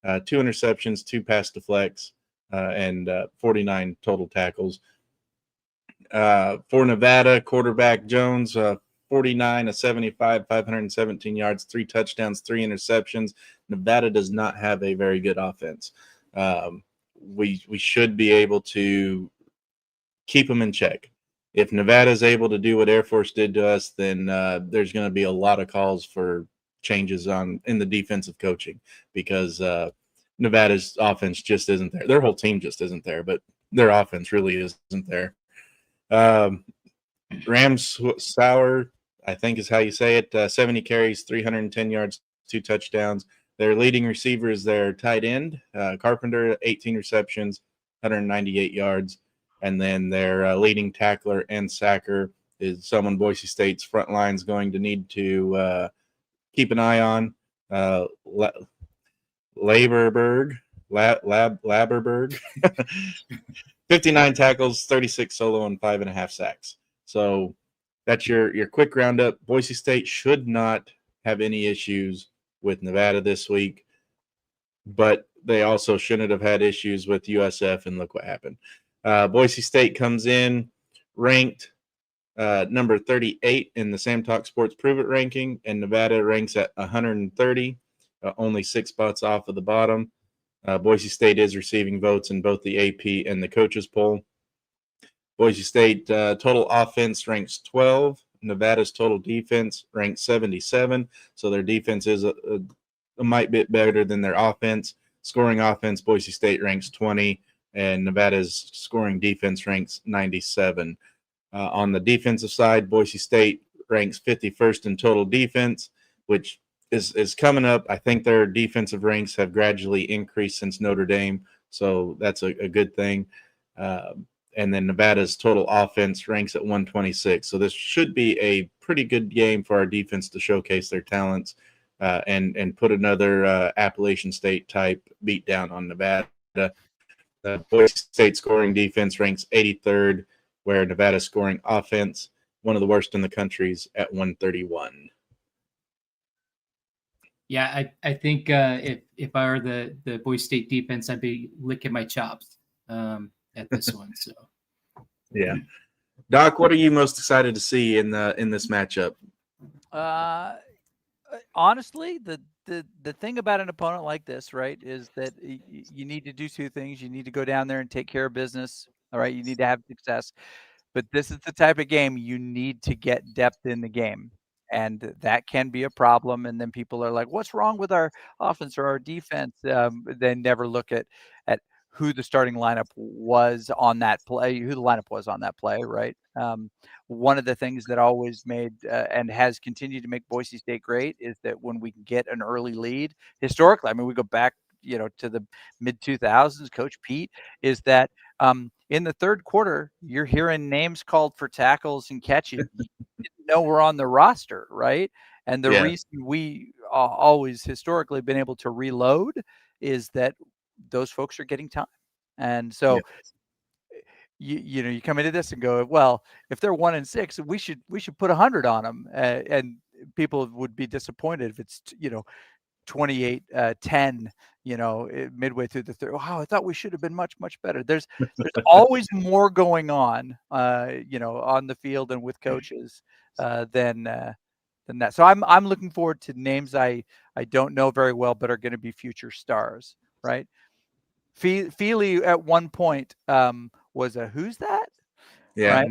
2 interceptions, 2 pass deflects, and 49 total tackles. For Nevada, quarterback Jones, 49 of 75, 517 yards, 3 touchdowns, 3 interceptions. Nevada does not have a very good offense. We should be able to keep them in check. If Nevada is able to do what Air Force did to us, then there's going to be a lot of calls for changes in the defensive coaching, because Nevada's offense just isn't there. Their whole team just isn't there, but their offense really isn't there. Rams Sauer, I think is how you say it, 70 carries, 310 yards, 2 touchdowns. Their leading receiver is their tight end, Carpenter, 18 receptions, 198 yards. And then their leading tackler and sacker is someone Boise State's front line is going to need to keep an eye on. Laberberg, 59 tackles, 36 solo, and 5.5 sacks. So that's your quick roundup. Boise State should not have any issues with Nevada this week, but they also shouldn't have had issues with USF, and look what happened. Boise State comes in ranked number 38 in the Sam Talk Sports Prove It ranking, and Nevada ranks at 130, only 6 spots off of the bottom. Boise State is receiving votes in both the AP and the coaches poll. Boise State total offense ranks 12. Nevada's total defense ranks 77. So their defense is a mite bit better than their offense. Scoring offense, Boise State ranks 20, and Nevada's scoring defense ranks 97. On the defensive side, Boise State ranks 51st in total defense, which is coming up. I think their defensive ranks have gradually increased since Notre Dame, so that's a good thing. And then Nevada's total offense ranks at 126. So this should be a pretty good game for our defense to showcase their talents and put another Appalachian State type beat down on Nevada. Boise State scoring defense ranks 83rd, where Nevada's scoring offense, one of the worst in the country's at 131. Yeah, I think if I were the Boise State defense, I'd be licking my chops at this one. So, yeah, Doc, what are you most excited to see in this matchup? Honestly, the thing about an opponent like this, right, is that you need to do 2 things. You need to go down there and take care of business. All right, you need to have success. But this is the type of game you need to get depth in the game. And that can be a problem. And then people are like, what's wrong with our offense or our defense? They never look at who the starting lineup was on that play, right? One of the things that always made and has continued to make Boise State great is that when we get an early lead, historically, I mean, we go back, to the mid-2000s, Coach Pete, is that in the third quarter, you're hearing names called for tackles and catches you didn't know were on the roster, right? And the reason we always historically been able to reload is that those folks are getting time. And so you come into this and go, well, if they're 1-6, we should put 100 on them, and people would be disappointed if it's 28-10, midway through the third. Wow, I thought we should have been much, much better. There's always more going on, on the field and with coaches than that. So I'm looking forward to names I don't know very well, but are going to be future stars, right? Feely at one point was a who's that? Yeah. Right?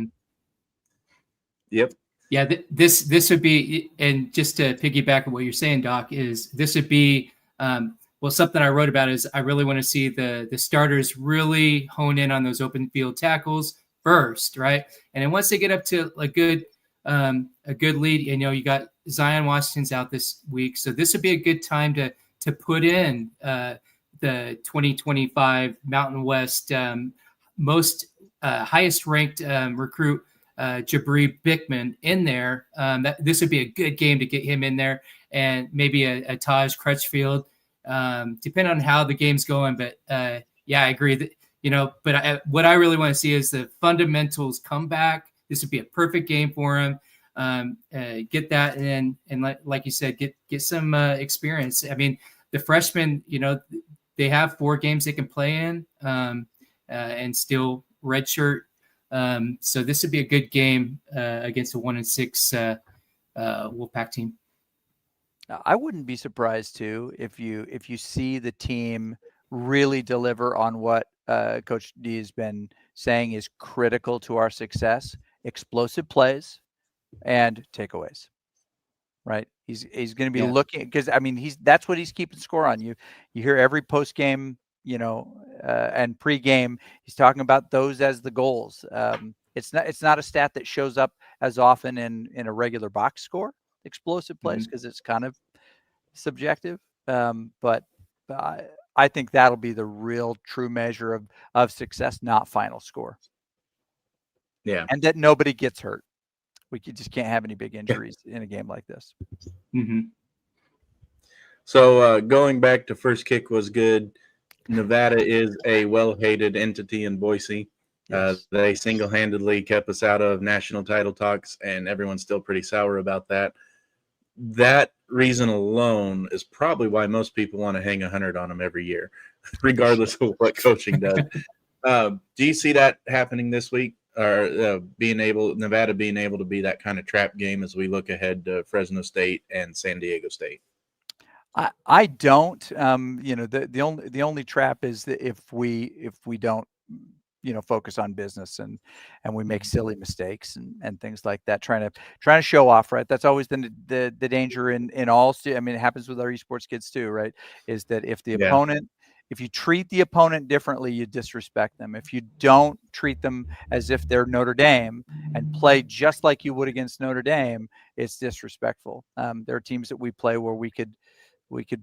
Yep. Yeah, this would be, and just to piggyback on what you're saying, Doc, is this would be something I wrote about is I really want to see the starters really hone in on those open field tackles first, right? And then once they get up to a good lead, you got Zion Washington's out this week, so this would be a good time to put in the 2025 Mountain West most highest ranked recruit, Jabri Bickman, in there. This would be a good game to get him in there, and maybe a Taj Crutchfield, depending on how the game's going. But I agree that But what I really want to see is the fundamentals come back. This would be a perfect game for him. Get that in, and like you said, get some experience. I mean, the freshmen, they have 4 games they can play in and still redshirt. So this would be a good game against a 1-6 Wolfpack team. I wouldn't be surprised too if you see the team really deliver on what Coach D has been saying is critical to our success: explosive plays and takeaways. Right? He's going to be looking, because I mean that's what he's keeping score on. You hear every post game, and pre-game, he's talking about those as the goals. It's not a stat that shows up as often in a regular box score, explosive plays, because it's kind of subjective. But I think that'll be the real true measure of success, not final score. Yeah. And that nobody gets hurt. We just can't have any big injuries in a game like this. Mm-hmm. So going back to first kick was good. Nevada is a well-hated entity in Boise. Yes. They single-handedly kept us out of national title talks, and everyone's still pretty sour about that. That reason alone is probably why most people want to hang 100 on them every year, regardless of what coaching does. Do you see that happening this week? Or Nevada being able to be that kind of trap game as we look ahead to Fresno State and San Diego State? I don't. The only trap is that if we don't, focus on business and we make silly mistakes and things like that, trying to show off, right? That's always the danger in all. I mean, it happens with our esports kids too, right? Is that if the opponent, if you treat the opponent differently, you disrespect them. If you don't treat them as if they're Notre Dame and play just like you would against Notre Dame, it's disrespectful. There are teams that we play where we could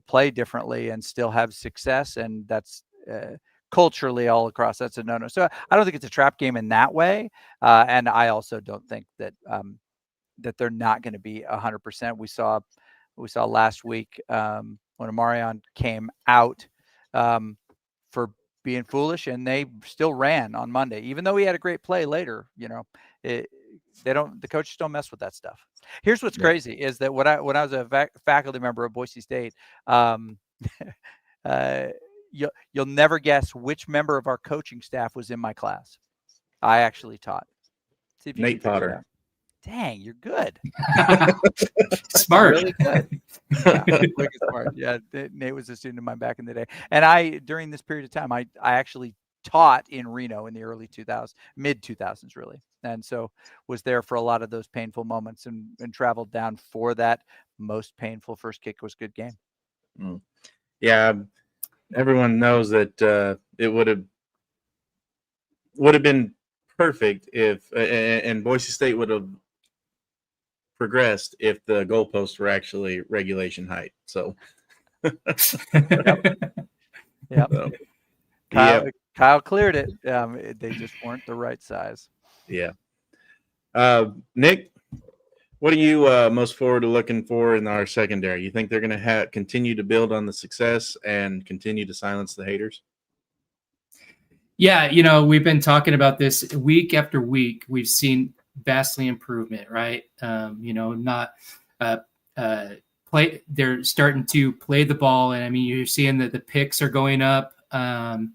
play differently and still have success, and that's culturally all across. That's a no-no. So I don't think it's a trap game in that way, and I also don't think that that they're not going to be 100%. We saw last week when Amarion came out for being foolish, and they still ran on Monday, even though he had a great play later. The coaches don't mess with that stuff. Here's what's crazy is that when I was a faculty member at Boise State, you'll never guess which member of our coaching staff was in my class. I actually taught. See if you Nate Potter. Dang, you're good. Smart. Really good. Yeah, smart. Yeah, Nate was a student of mine back in the day. And during this period of time, I actually taught in Reno in the early 2000s, mid 2000s, really. And so was there for a lot of those painful moments and traveled down for that most painful first kick was good game. Yeah. Everyone knows that it would have been perfect if, and Boise State would have progressed if the goalposts were actually regulation height. So, yeah. Kyle cleared it. They just weren't the right size. Yeah. Nick, what are you most forward to looking for in our secondary? You think they're going to continue to build on the success and continue to silence the haters? Yeah, we've been talking about this week after week. We've seen vastly improvement, right? Not play. They're starting to play the ball, and I mean, you're seeing that the picks are going up, and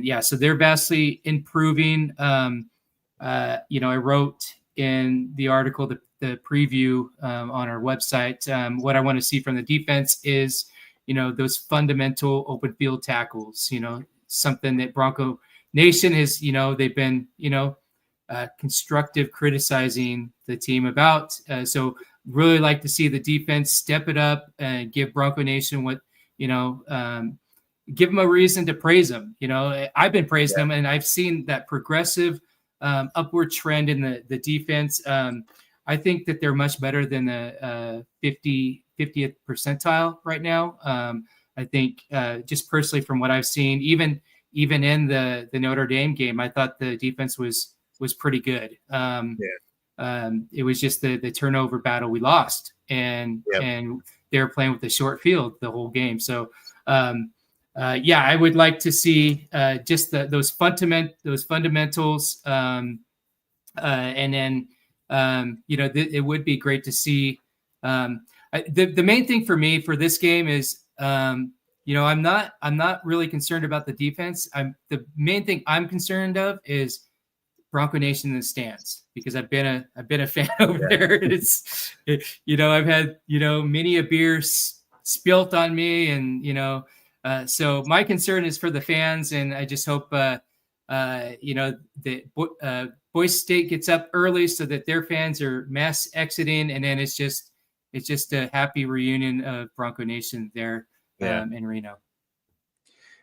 yeah, so they're vastly improving. I wrote in the article, the preview on our website, what I want to see from the defense is, those fundamental open field tackles, something that Bronco Nation is, they've been, constructive criticizing the team about. So really like to see the defense step it up and give Bronco Nation what, give them a reason to praise them. I've been praising them, and I've seen that progressive upward trend in the defense. I think that they're much better than the 50th percentile right now. I think just personally from what I've seen, even in the Notre Dame game, I thought the defense was pretty good. It was just the turnover battle we lost, and they were playing with the short field the whole game. So I would like to see just those fundamentals, and then it would be great to see. The main thing for me for this game is I'm not really concerned about the defense. The main thing I'm concerned of is Bronco Nation in the stands, because I've been a fan over there. I've had many a beer spilt on me, and so my concern is for the fans, and I just hope that Boise State gets up early so that their fans are mass exiting, and then it's just a happy reunion of Bronco Nation there in Reno.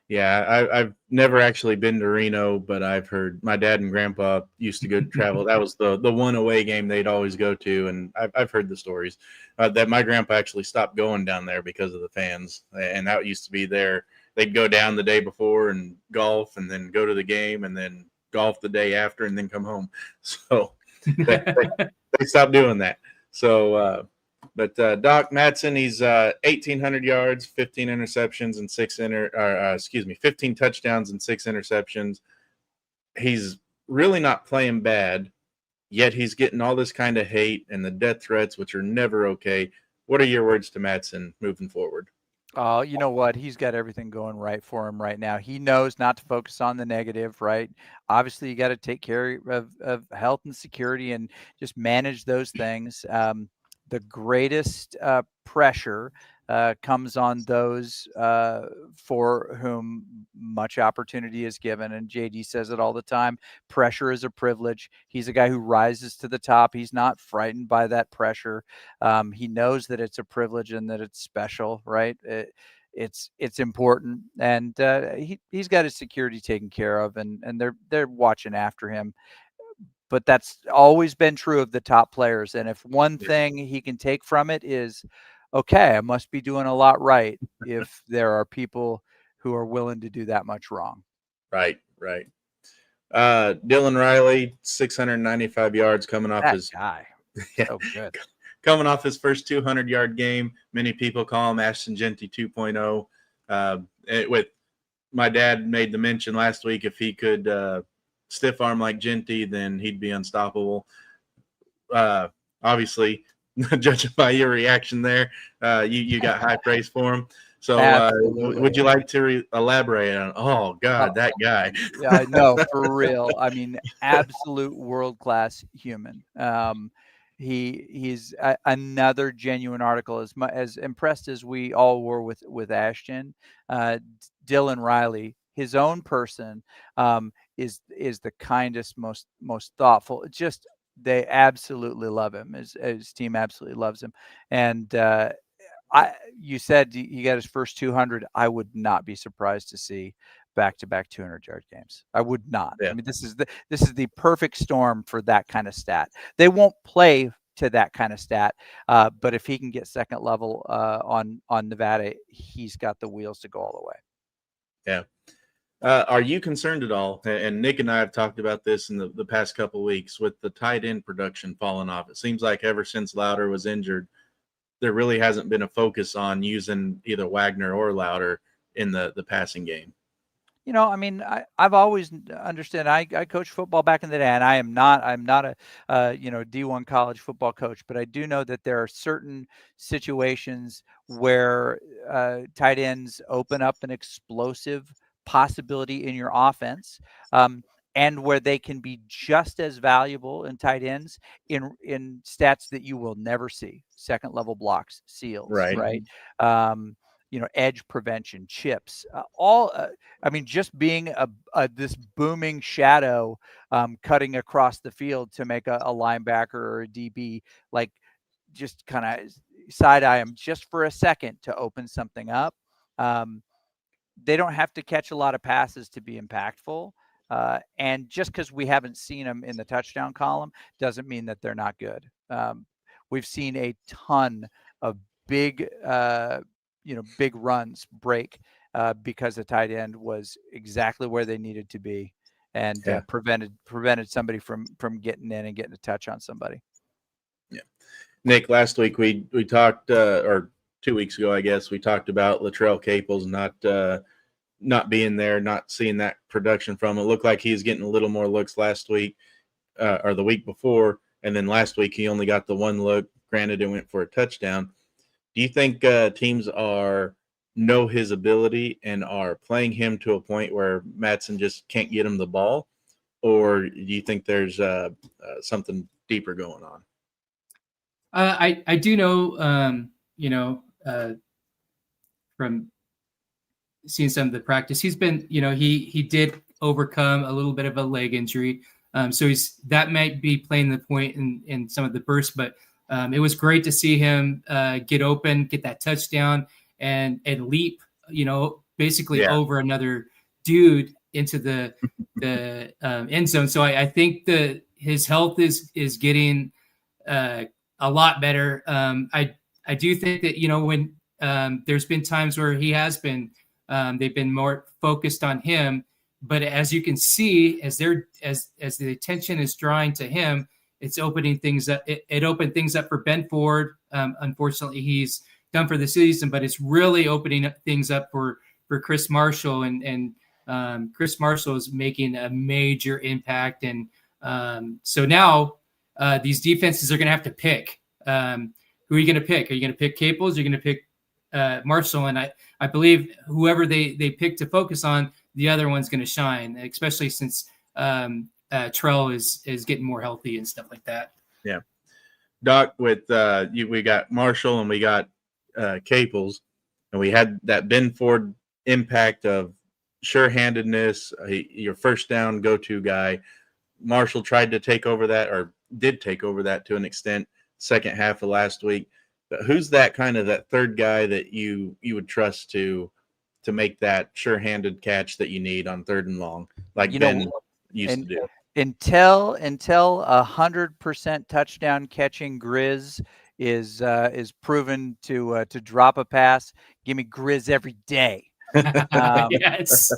Yeah, I've never actually been to Reno, but I've heard my dad and grandpa used to go travel. That was the one away game they'd always go to, and I've heard the stories that my grandpa actually stopped going down there because of the fans, and that used to be there. They'd go down the day before and golf, and then go to the game, and then golf the day after, and then come home. So they stopped doing that. So. But Doc Madsen, he's 1,800 yards, 15 interceptions, and 15 touchdowns and 6 interceptions. He's really not playing bad, yet he's getting all this kind of hate and the death threats, which are never okay. What are your words to Madsen moving forward? Oh, you know what? He's got everything going right for him right now. He knows not to focus on the negative, right? Obviously, you got to take care of health and security and just manage those things. The greatest pressure comes on those for whom much opportunity is given. And JD says it all the time. Pressure is a privilege. He's a guy who rises to the top. He's not frightened by that pressure. He knows that it's a privilege and that it's special, right? It's important. And he's got his security taken care of, and they're watching after him. But that's always been true of the top players. And if one thing he can take from it is, okay, I must be doing a lot right if there are people who are willing to do that much wrong. Right. Dylan Riley, 695 yards coming off that his guy. So good. Coming off his first 200-yard game. Many people call him Ashton Jeanty 2.0. With my dad made the mention last week, if he could stiff arm like Jeanty, then he'd be unstoppable. Obviously, judging by your reaction there, you got high praise for him. So would you like to elaborate on, that guy? Yeah, I know, for real. I mean, absolute world-class human. He's another genuine article. As impressed as we all were with Ashton, Dylan Riley, his own person, is the kindest, most thoughtful. Just they absolutely love him. His team absolutely loves him. And you said he got his first 200. I would not be surprised to see back-to-back 200-yard games. I would not. Yeah. I mean, this is the perfect storm for that kind of stat. They won't play to that kind of stat, but if he can get second level on Nevada, he's got the wheels to go all the way. Yeah. Are you concerned at all? And Nick and I have talked about this in the past couple of weeks with the tight end production falling off. It seems like ever since Louder was injured, there really hasn't been a focus on using either Wagner or Louder in the passing game. I mean, I've always understood. I coached football back in the day, and I'm not a D1 college football coach, but I do know that there are certain situations where tight ends open up an explosive possibility in your offense, and where they can be just as valuable in tight ends in stats that you will never see: second level blocks, seals, right? Edge prevention, chips, I mean, just being this booming shadow cutting across the field to make a linebacker or a DB, like, just kind of side eye him just for a second to open something up. They don't have to catch a lot of passes to be impactful. And just because we haven't seen them in the touchdown column doesn't mean that they're not good. We've seen a ton of big runs break because the tight end was exactly where they needed to be, and prevented somebody from getting in and getting a touch on somebody. Yeah, Nick, last week we talked, or 2 weeks ago, I guess, we talked about Latrell Caples not being there, not seeing that production from him. It looked like he was getting a little more looks last week or the week before, and then last week he only got the one look. Granted, it went for a touchdown. Do you think teams are know his ability and are playing him to a point where Mattson just can't get him the ball? Or do you think there's something deeper going on? I do know, from seeing some of the practice, he's been, he did overcome a little bit of a leg injury. So that might be playing the point in some of the bursts, but it was great to see him get open, get that touchdown, and leap, basically over another dude into the end zone. So I think his health is getting a lot better. I do think that when there's been times where he has been, they've been more focused on him. But as you can see, as the attention is drawing to him, it's opening things up. It opened things up for Ben Ford. Unfortunately, he's done for the season, but it's really opening up things up for Chris Marshall, and Chris Marshall is making a major impact. And so now these defenses are going to have to pick. Who are you going to pick? Are you going to pick Caples? Are you going to pick Marshall? And I believe whoever they pick to focus on, the other one's going to shine, especially since Trell is getting more healthy and stuff like that. Yeah. Doc, with we got Marshall and we got Caples, and we had that Ben Ford impact of sure-handedness, your first down go-to guy. Marshall tried to take over that, or did take over that to an extent, second half of last week. But who's that third guy that you would trust to make that sure-handed catch that you need on 3rd and long, like Ben used to do? Until 100% touchdown catching Grizz is proven to drop a pass, give me Grizz every day. Yes.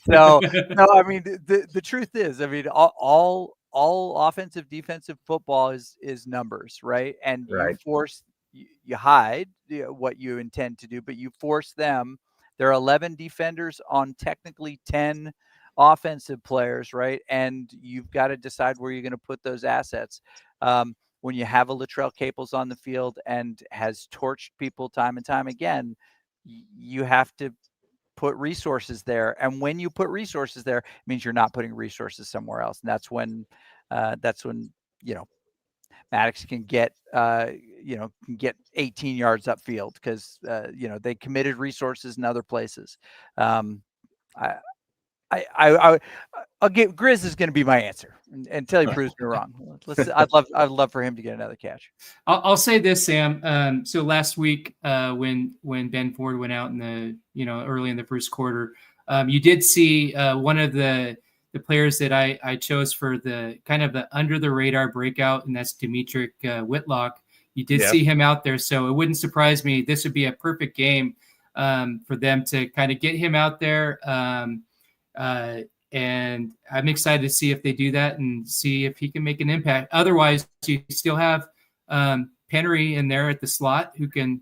So I mean, the truth is, I mean, all offensive defensive football is numbers, right? And you hide what you intend to do, but you force them. There are 11 defenders on technically 10 offensive players, right? And you've got to decide where you're going to put those assets. When you have a Latrell Caples on the field and has torched people time and time again, you have to put resources there. And when you put resources there, it means you're not putting resources somewhere else. And that's when Maddox can get 18 yards upfield because they committed resources in other places. I'll get Grizz is going to be my answer until he proves me wrong. I'd love for him to get another catch. I'll say this, Sam. So last week, when Ben Ford went out in the early in the first quarter, you did see one of the players that I chose for the kind of the under the radar breakout, and that's Demetric Whitlock. You did see him out there, so it wouldn't surprise me. This would be a perfect game for them to kind of get him out there. And I'm excited to see if they do that and see if he can make an impact. Otherwise, you still have Penry in there at the slot who can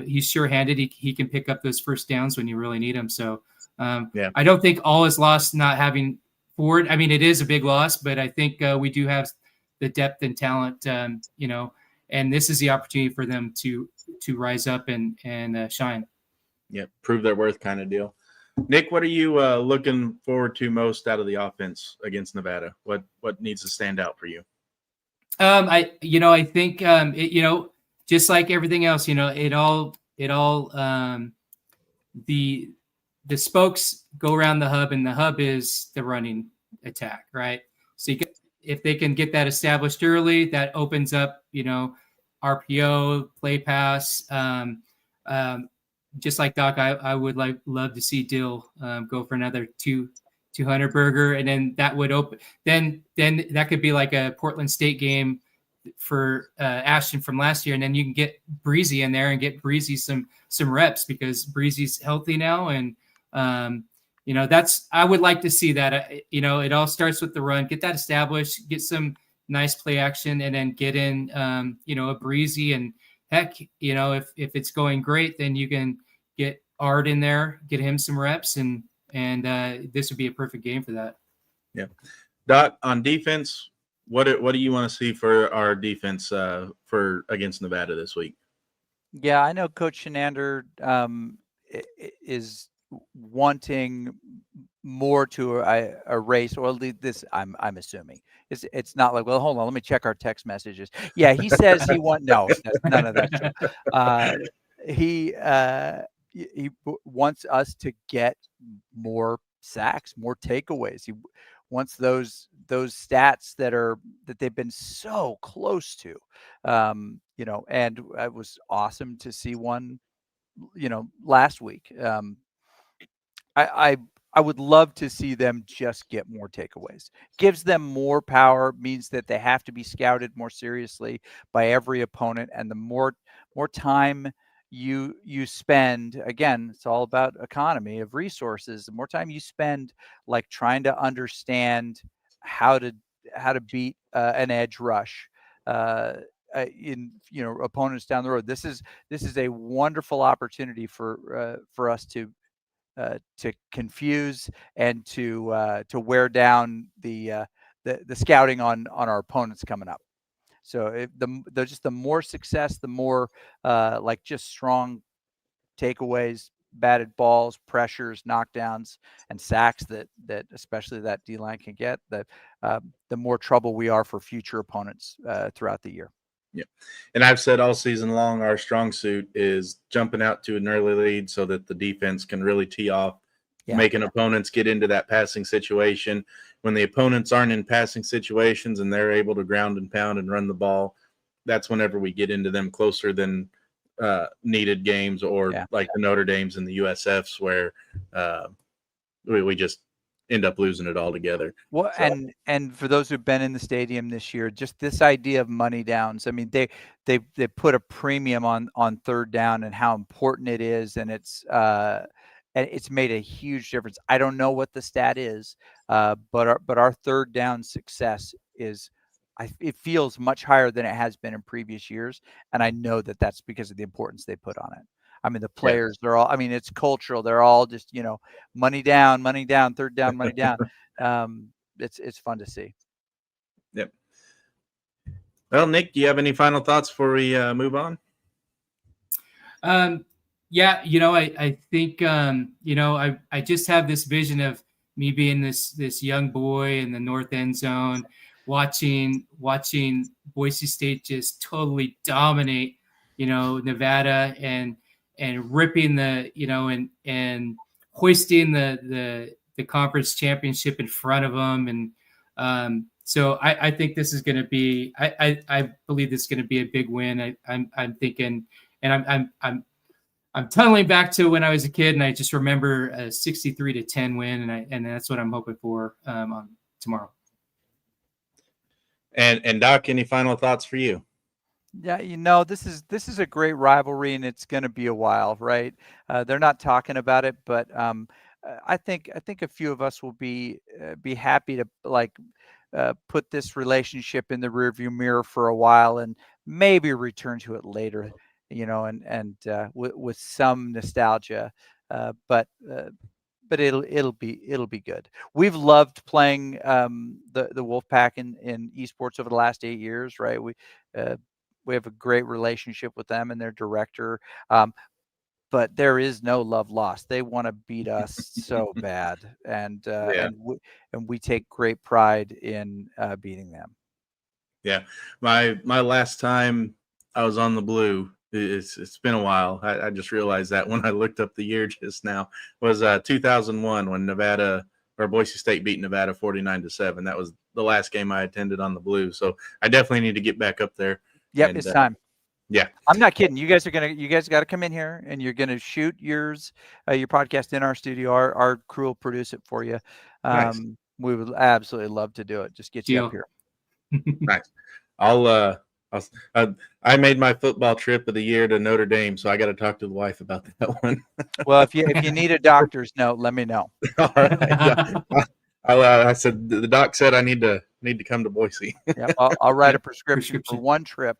he's sure-handed. He can pick up those first downs when you really need him. So I don't think all is lost not having Ford. I mean, it is a big loss, but I think we do have the depth and talent, and this is the opportunity for them to rise up and shine. Yeah, prove their worth kind of deal. Nick, what are you looking forward to most out of the offense against Nevada? What needs to stand out for you? I think just like everything else, it all the spokes go around the hub, and the hub is the running attack, right? So if they can get that established early, that opens up, RPO, play pass. Just like Doc, I would love to see Dill go for another 200 burger, and then that would open. Then that could be like a Portland State game for Ashton from last year, and then you can get Breezy in there and get Breezy some reps because Breezy's healthy now, and I would like to see that. It all starts with the run, get that established, get some nice play action, and then get in a Breezy. And heck, if it's going great, then you can get Art in there, get him some reps, and this would be a perfect game for that. Yeah. Doc, on defense, what do you want to see for our defense for against Nevada this week? Yeah, I know Coach Shenander is wanting more to a race, or at least this I'm assuming. It's not like, well, hold on, let me check our text messages. Yeah, he says he no, that's none of that true. He wants us to get more sacks, more takeaways. He wants those stats that they've been so close to. And it was awesome to see one, last week. I would love to see them just get more takeaways. Gives them more power, means that they have to be scouted more seriously by every opponent, and the more time you spend, again, it's all about economy of resources. The more time you spend like trying to understand how to beat an edge rush in opponents down the road. This is a wonderful opportunity for us to confuse and to wear down the scouting on our opponents coming up. So the more success, the more like just strong takeaways, batted balls, pressures, knockdowns, and sacks that especially that D-line can get, the more trouble we are for future opponents throughout the year. Yeah. And I've said all season long, our strong suit is jumping out to an early lead so that the defense can really tee off, making opponents get into that passing situation. When the opponents aren't in passing situations and they're able to ground and pound and run the ball, that's whenever we get into them closer than needed games, or like the Notre Dames and the USFs where we just end up losing it altogether. Well, so. And for those who've been in the stadium this year, just this idea of money downs. I mean, they put a premium on third down and how important it is, and it's made a huge difference. I don't know what the stat is, but our third down success is, it feels much higher than it has been in previous years, and I know that that's because of the importance they put on it. I mean, the players, they're all, I mean, it's cultural. They're all just, money down, third down, money down. It's fun to see. Yep. Well, Nick, do you have any final thoughts before we move on? Yeah, I think, I just have this vision of me being this young boy in the north end zone, watching Boise State just totally dominate, Nevada and ripping and hoisting the conference championship in front of them. And so I think this is going to be, I believe this is going to be a big win. I'm thinking, and I'm tunneling back to when I was a kid, and I just remember a 63-10 win, and that's what I'm hoping for on tomorrow. And Doc, any final thoughts for you? Yeah, this is a great rivalry, and it's going to be a while, right? They're not talking about it, but I think a few of us will be happy to put this relationship in the rearview mirror for a while and maybe return to it later, and with some nostalgia, but it'll be good. We've loved playing the Wolfpack in esports over the last 8 years, right? We have a great relationship with them and their director, but there is no love lost. They want to beat us so bad, and we take great pride in beating them. Yeah, my last time I was on the blue, it's been a while. I just realized that when I looked up the year just now, was 2001 when Boise State beat Nevada 49-7. That was the last game I attended on the blue. So I definitely need to get back up there. Yep, it's time. Yeah, I'm not kidding. You guys got to come in here, and you're gonna shoot your podcast in our studio. Our crew will produce it for you. Nice. We would absolutely love to do it. Just get you up here. Nice. I made my football trip of the year to Notre Dame, so I got to talk to the wife about that one. Well, if you need a doctor's note, let me know. All right. I said the doc said I need to come to Boise. Yep, I'll write a prescription for one trip.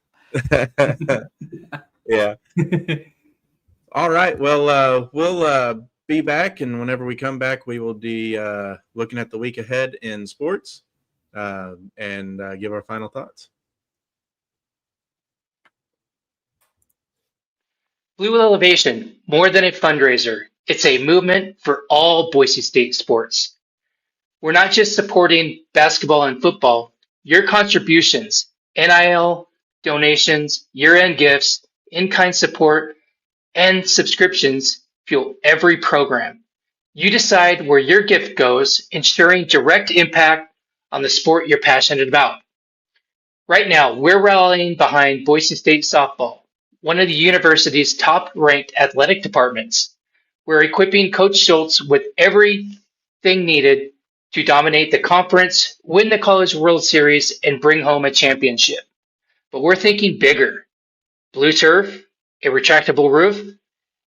Yeah. All right. Well, we'll be back, and whenever we come back, we will be looking at the week ahead in sports and give our final thoughts. Blue Elevation, more than a fundraiser, it's a movement for all Boise State sports. We're not just supporting basketball and football. Your contributions, NIL, donations, year-end gifts, in-kind support, and subscriptions fuel every program. You decide where your gift goes, ensuring direct impact on the sport you're passionate about. Right now, we're rallying behind Boise State softball, one of the university's top-ranked athletic departments. We're equipping Coach Schultz with everything needed to dominate the conference, win the College World Series, and bring home a championship. But we're thinking bigger. Blue turf, a retractable roof,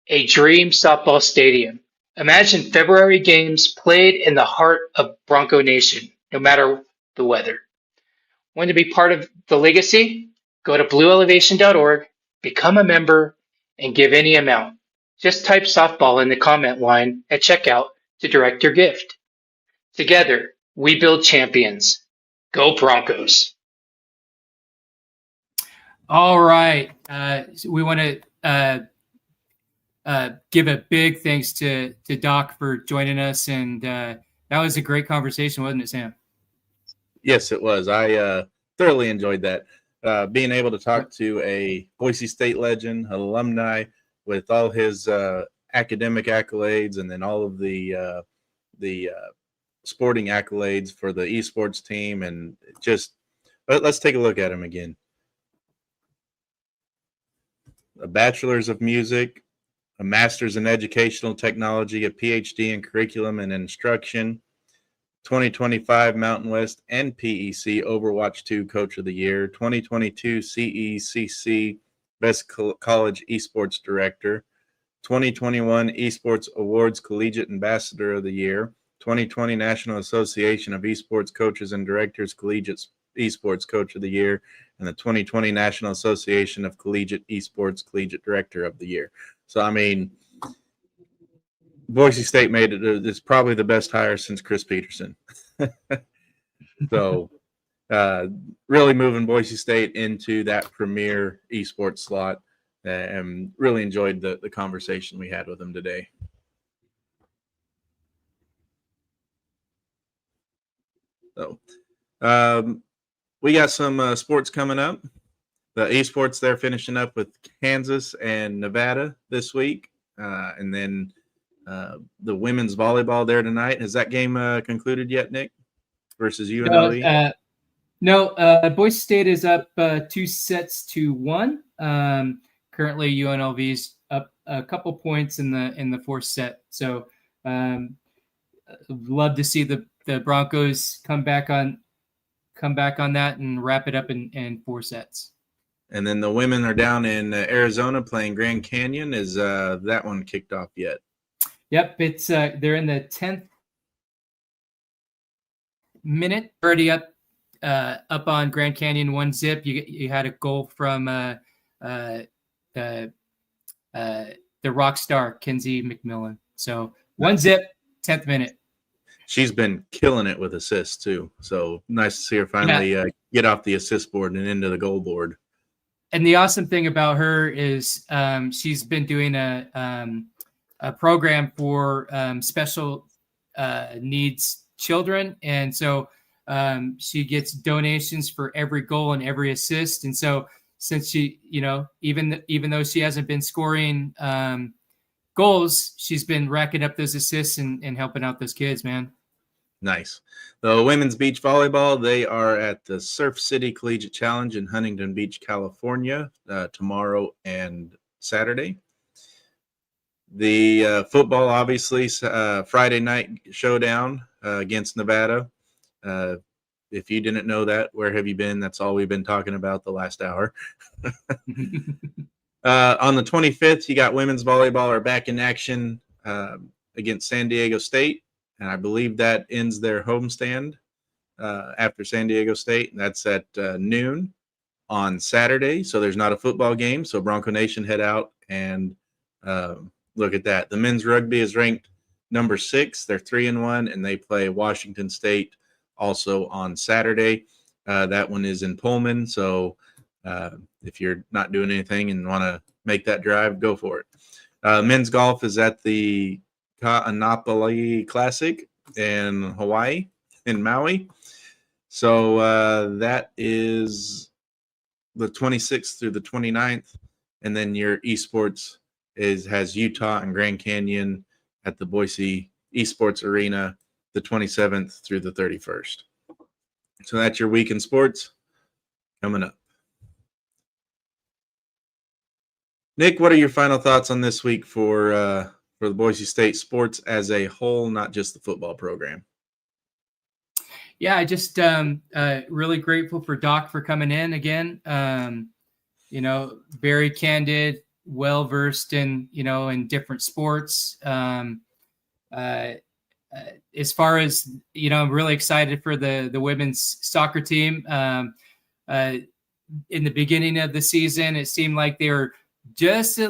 a dream softball stadium. Imagine February games played in the heart of Bronco Nation, no matter the weather. Want to be part of the legacy? Go to blueelevation.org, become a member, and give any amount. Just type softball in the comment line at checkout to direct your gift. Together, we build champions. Go Broncos. All right. We want to give a big thanks to Doc for joining us. And that was a great conversation, wasn't it, Sam? Yes, it was. I thoroughly enjoyed that. Being able to talk to a Boise State legend, alumni, with all his academic accolades, and then all of the sporting accolades for the esports team, and just let's take a look at him again. A bachelor's of music, a master's in educational technology, a PhD in curriculum and instruction, 2025 Mountain West and PEC Overwatch 2 Coach of the Year, 2022 CECC Best College Esports Director, 2021 Esports Awards Collegiate Ambassador of the Year, 2020 National Association of Esports Coaches and Directors Collegiate Esports Coach of the Year, and the 2020 National Association of Collegiate Esports Collegiate Director of the Year. So, I mean, Boise State made it. It's probably the best hire since Chris Peterson. So, really moving Boise State into that premier esports slot, and really enjoyed the conversation we had with him today. So, we got some sports coming up. The esports, they're finishing up with Kansas and Nevada this week, and then the women's volleyball there tonight. Has that game concluded yet, Nick? Versus UNLV? No, Boise State is up 2-1. Currently, UNLV is up a couple points in the fourth set. So, love to see the Broncos come back on that and wrap it up in 4 sets. And then the women are down in Arizona playing Grand Canyon. Is that one kicked off yet? Yep, it's they're in the 10th minute. Already up on Grand Canyon 1-0. You had a goal from the rock star Kenzie McMillan. So 1-0, 10th minute. She's been killing it with assists too. So nice to see her finally get off the assist board and into the goal board. And the awesome thing about her is she's been doing a program for special needs children. And so she gets donations for every goal and every assist. And so since she, even though she hasn't been scoring goals, she's been racking up those assists and helping out those kids, man. Nice. The women's beach volleyball, they are at the Surf City Collegiate Challenge in Huntington Beach, California, tomorrow and Saturday. The football, obviously, Friday night showdown against Nevada. If you didn't know that, where have you been? That's all we've been talking about the last hour. On the 25th, you got women's volleyball are back in action against San Diego State. And I believe that ends their homestand after San Diego State. That's at noon on Saturday. So there's not a football game. So Bronco Nation head out and look at that. The men's rugby is ranked number 6. They're 3-1, and they play Washington State also on Saturday. That one is in Pullman. So if you're not doing anything and want to make that drive, go for it. Men's golf is at the Ka'anapali Classic in Hawaii, in Maui. So that is the 26th through the 29th. And then your esports has Utah and Grand Canyon at the Boise Esports Arena, the 27th through the 31st. So that's your week in sports coming up. Nick, what are your final thoughts on this week for the Boise State sports as a whole, not just the football program? Yeah, I just really grateful for Doc for coming in again. Very candid, well versed in in different sports. As far as I'm really excited for the women's soccer team. In the beginning of the season, it seemed like they were just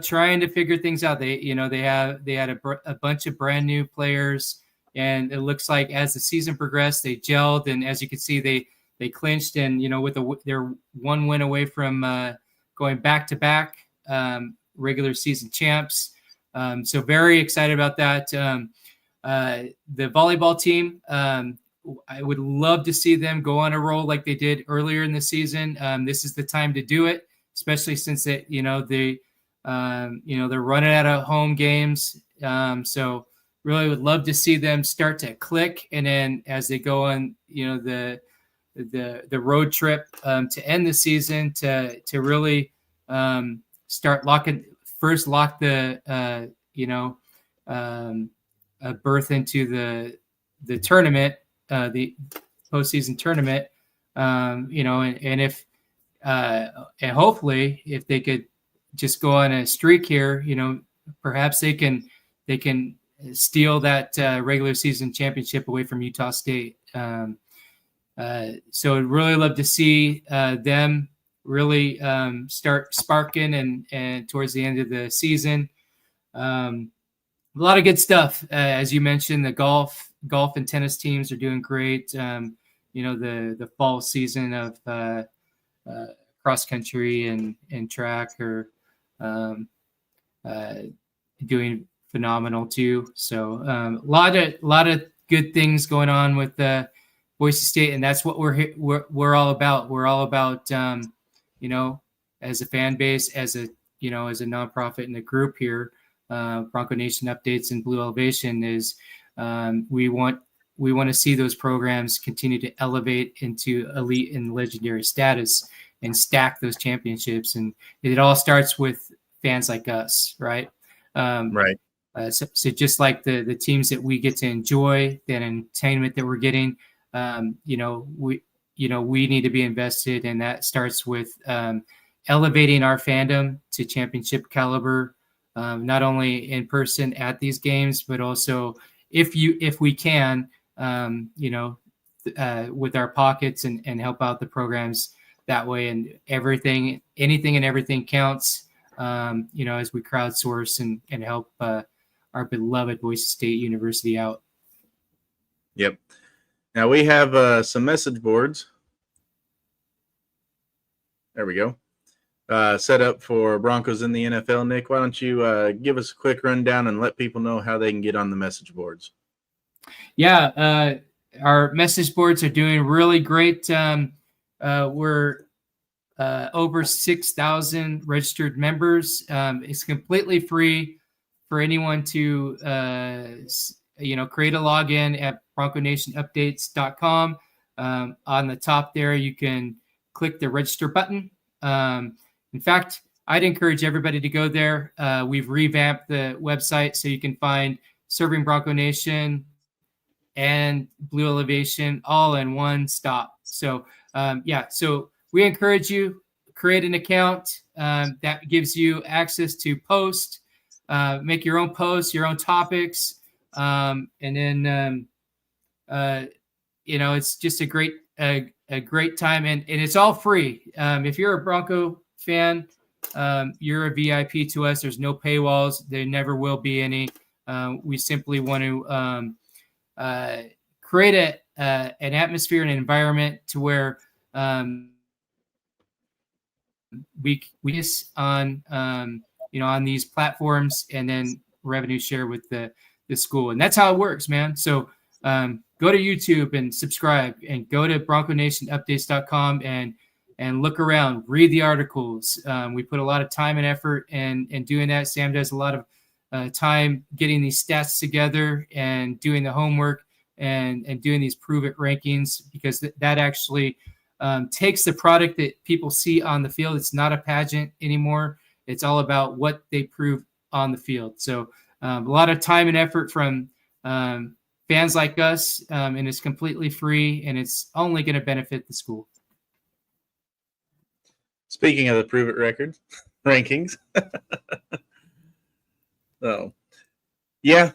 trying to figure things out. They had a bunch of brand new players, and it looks like as the season progressed, they gelled, and as you can see, they clinched, and with their one win away from going back to back regular season champs. So very excited about that. The volleyball team, I would love to see them go on a roll like they did earlier in the season. This is the time to do it, especially since they're running out of home games. So really would love to see them start to click, and then as they go on, the road trip to end the season to really start lock the a berth into the tournament, the postseason tournament, and if and hopefully if they could just go on a streak here, perhaps they can steal that regular season championship away from Utah State. So I'd really love to see them really start sparking and towards the end of the season. A lot of good stuff. As you mentioned, the golf and tennis teams are doing great. The fall season of cross country and track are doing phenomenal too. So a lot of good things going on with Boise State, and that's what we're all about. We're all about as a fan base, as a nonprofit and a group here. Bronco Nation Updates and Blue Elevation is we want to see those programs continue to elevate into elite and legendary status and stack those championships. And it all starts with fans like us, right? Right. So just like the teams that we get to enjoy, that entertainment that we're getting, we need to be invested, and that starts with elevating our fandom to championship caliber. Not only in person at these games, but also if we can, with our pockets and help out the programs that way. And anything and everything counts, as we crowdsource and help our beloved Boise State University out. Yep. Now we have some message boards. There we go. Set up for Broncos in the NFL. Nick, why don't you give us a quick rundown and let people know how they can get on the message boards? Yeah, our message boards are doing really great. We're over 6,000 registered members. It's completely free for anyone to create a login at bronconationupdates.com. On the top there, you can click the register button. In fact, I'd encourage everybody to go there. We've revamped the website so you can find Serving Bronco Nation and Blue Elevation all in one stop. So, so we encourage you, create an account that gives you access to post, make your own posts, your own topics. And then, it's just a great time, and it's all free. If you're a Bronco fan, you're a VIP to us. There's no paywalls. There never will be any. We simply want to create an atmosphere and an environment to where we on on these platforms, and then revenue share with the school, and that's how it works, man. So go to YouTube and subscribe, and go to BroncoNationUpdates.com and look around, read the articles. We put a lot of time and effort and doing that. Sam does a lot of time getting these stats together and doing the homework and doing these prove it rankings, because that actually takes the product that people see on the field. It's not a pageant anymore. It's all about what they prove on the field. So a lot of time and effort from fans like us, and it's completely free, and it's only going to benefit the school. Speaking of the prove it records rankings, so yeah,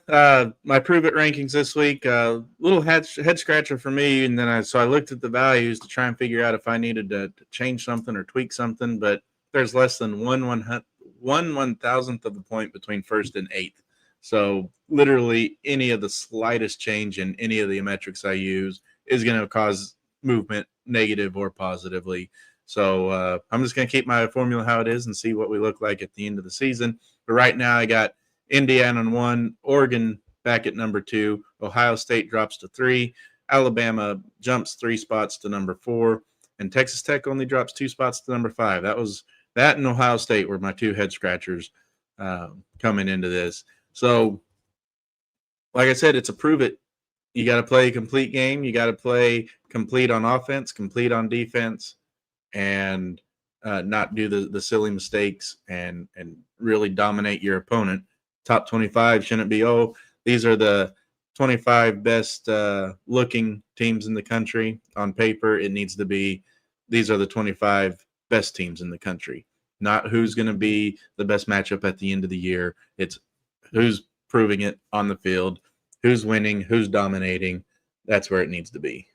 my prove it rankings this week, little head scratcher for me, and then I looked at the values to try and figure out if I needed to change something or tweak something, but there's less than one thousandth of a point between first and eighth. So literally any of the slightest change in any of the metrics I use is going to cause movement, negative or positively. So I'm just going to keep my formula how it is and see what we look like at the end of the season. But right now I got Indiana on 1, Oregon back at number 2, Ohio State drops to 3, Alabama jumps 3 spots to number 4, and Texas Tech only drops 2 spots to number 5. That and Ohio State were my 2 head scratchers coming into this. So, like I said, it's a prove it. You got to play a complete game. You got to play complete on offense, complete on defense, and not do the silly mistakes and really dominate your opponent. Top 25 shouldn't be, these are the 25 best looking teams in the country. On paper, it needs to be, these are the 25 best teams in the country. Not who's going to be the best matchup at the end of the year. It's who's proving it on the field, who's winning, who's dominating. That's where it needs to be.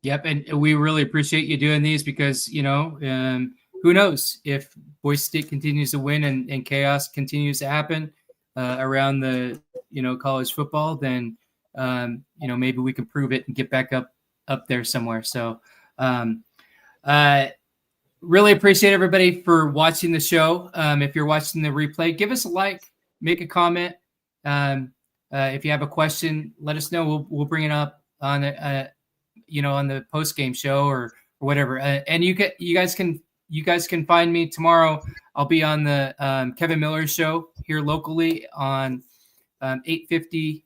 Yep, and we really appreciate you doing these, because, who knows if Boise State continues to win and chaos continues to happen around the, college football, then, maybe we can prove it and get back up there somewhere. So really appreciate everybody for watching the show. If you're watching the replay, give us a like, make a comment. If you have a question, let us know. We'll bring it up on on the post game show or whatever. And you guys can find me tomorrow. I'll be on the Kevin Miller show here locally on 8:50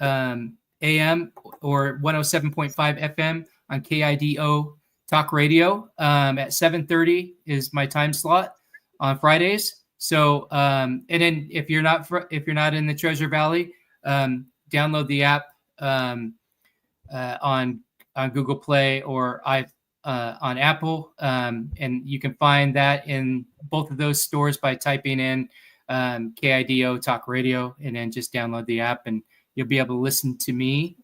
a.m. or 107.5 FM on KIDO Talk Radio. At 7:30 is my time slot on Fridays. So and then if you're not in the Treasure Valley, download the app on Google Play or on Apple, and you can find that in both of those stores by typing in KIDO Talk Radio, and then just download the app, and you'll be able to listen to me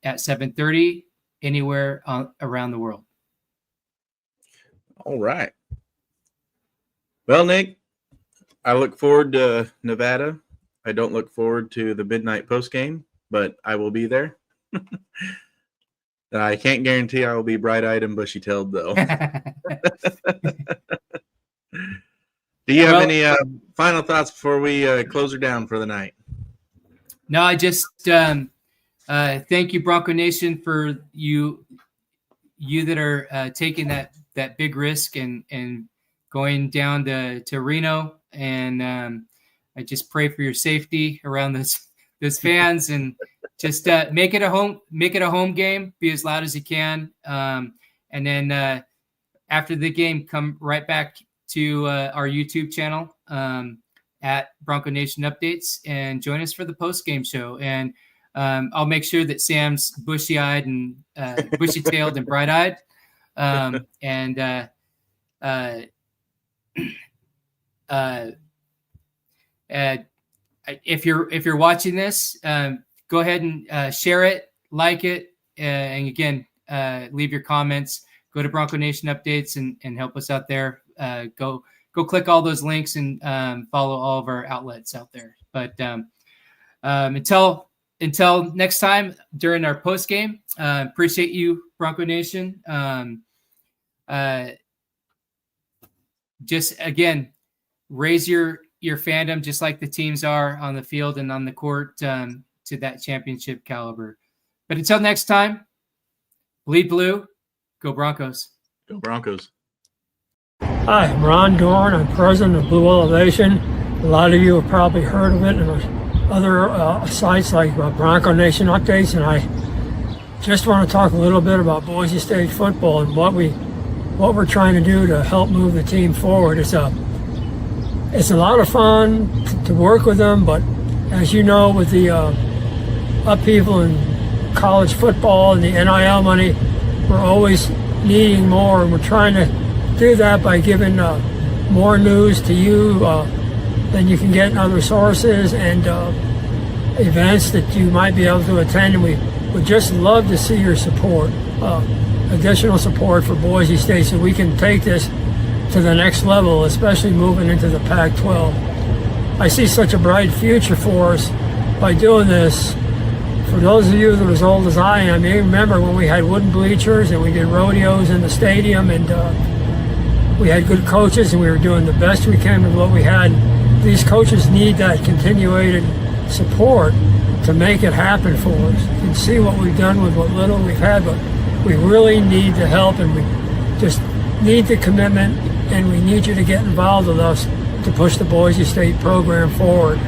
at 7:30 anywhere around the world. All right. Well, Nick, I look forward to Nevada. I don't look forward to the midnight post game, but I will be there. I can't guarantee I will be bright-eyed and bushy-tailed, though. Do you have any final thoughts before we close her down for the night? No, I just thank you, Bronco Nation, for you that are taking that big risk and going down to Reno. And I just pray for your safety around those fans, and just make it a home game. Be as loud as you can, and then after the game, come right back to our YouTube channel at Bronco Nation Updates and join us for the post game show. And I'll make sure that Sam's bushy-eyed and bushy-tailed and bright-eyed. If you're watching this, go ahead and share it, like it, and again, leave your comments. Go to Bronco Nation Updates and help us out there. Go click all those links and follow all of our outlets out there. But until next time during our post game, appreciate you, Bronco Nation. Just again, raise your fandom just like the teams are on the field and on the court to that championship caliber. But until next time, bleed blue, go Broncos. Go Broncos. Hi, I'm Ron Dorn. I'm president of Blue Elevation. A lot of you have probably heard of it in other sites like Bronco Nation Updates, and I just want to talk a little bit about Boise State football and what we're trying to do to help move the team forward. It's a lot of fun to work with them, but as you know, with the upheaval in college football and the NIL money, we're always needing more, and we're trying to do that by giving more news to you than you can get in other sources, and events that you might be able to attend. And we would just love to see your support, additional support for Boise State, so we can take this to the next level, especially moving into the Pac-12. I see such a bright future for us by doing this. For those of you that are as old as I am, you remember when we had wooden bleachers and we did rodeos in the stadium, and we had good coaches and we were doing the best we can with what we had. These coaches need that continuated support to make it happen for us. You can see what we've done with what little we've had, but we really need the help, and we just need the commitment, and we need you to get involved with us to push the Boise State program forward.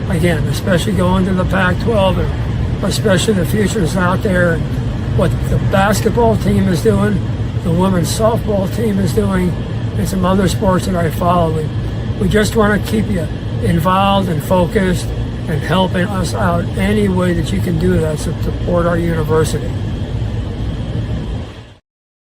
Again, especially going to the Pac-12, and especially the futures out there, and what the basketball team is doing, the women's softball team is doing, and some other sports that I follow. We just want to keep you involved and focused and helping us out any way that you can do that to support our university.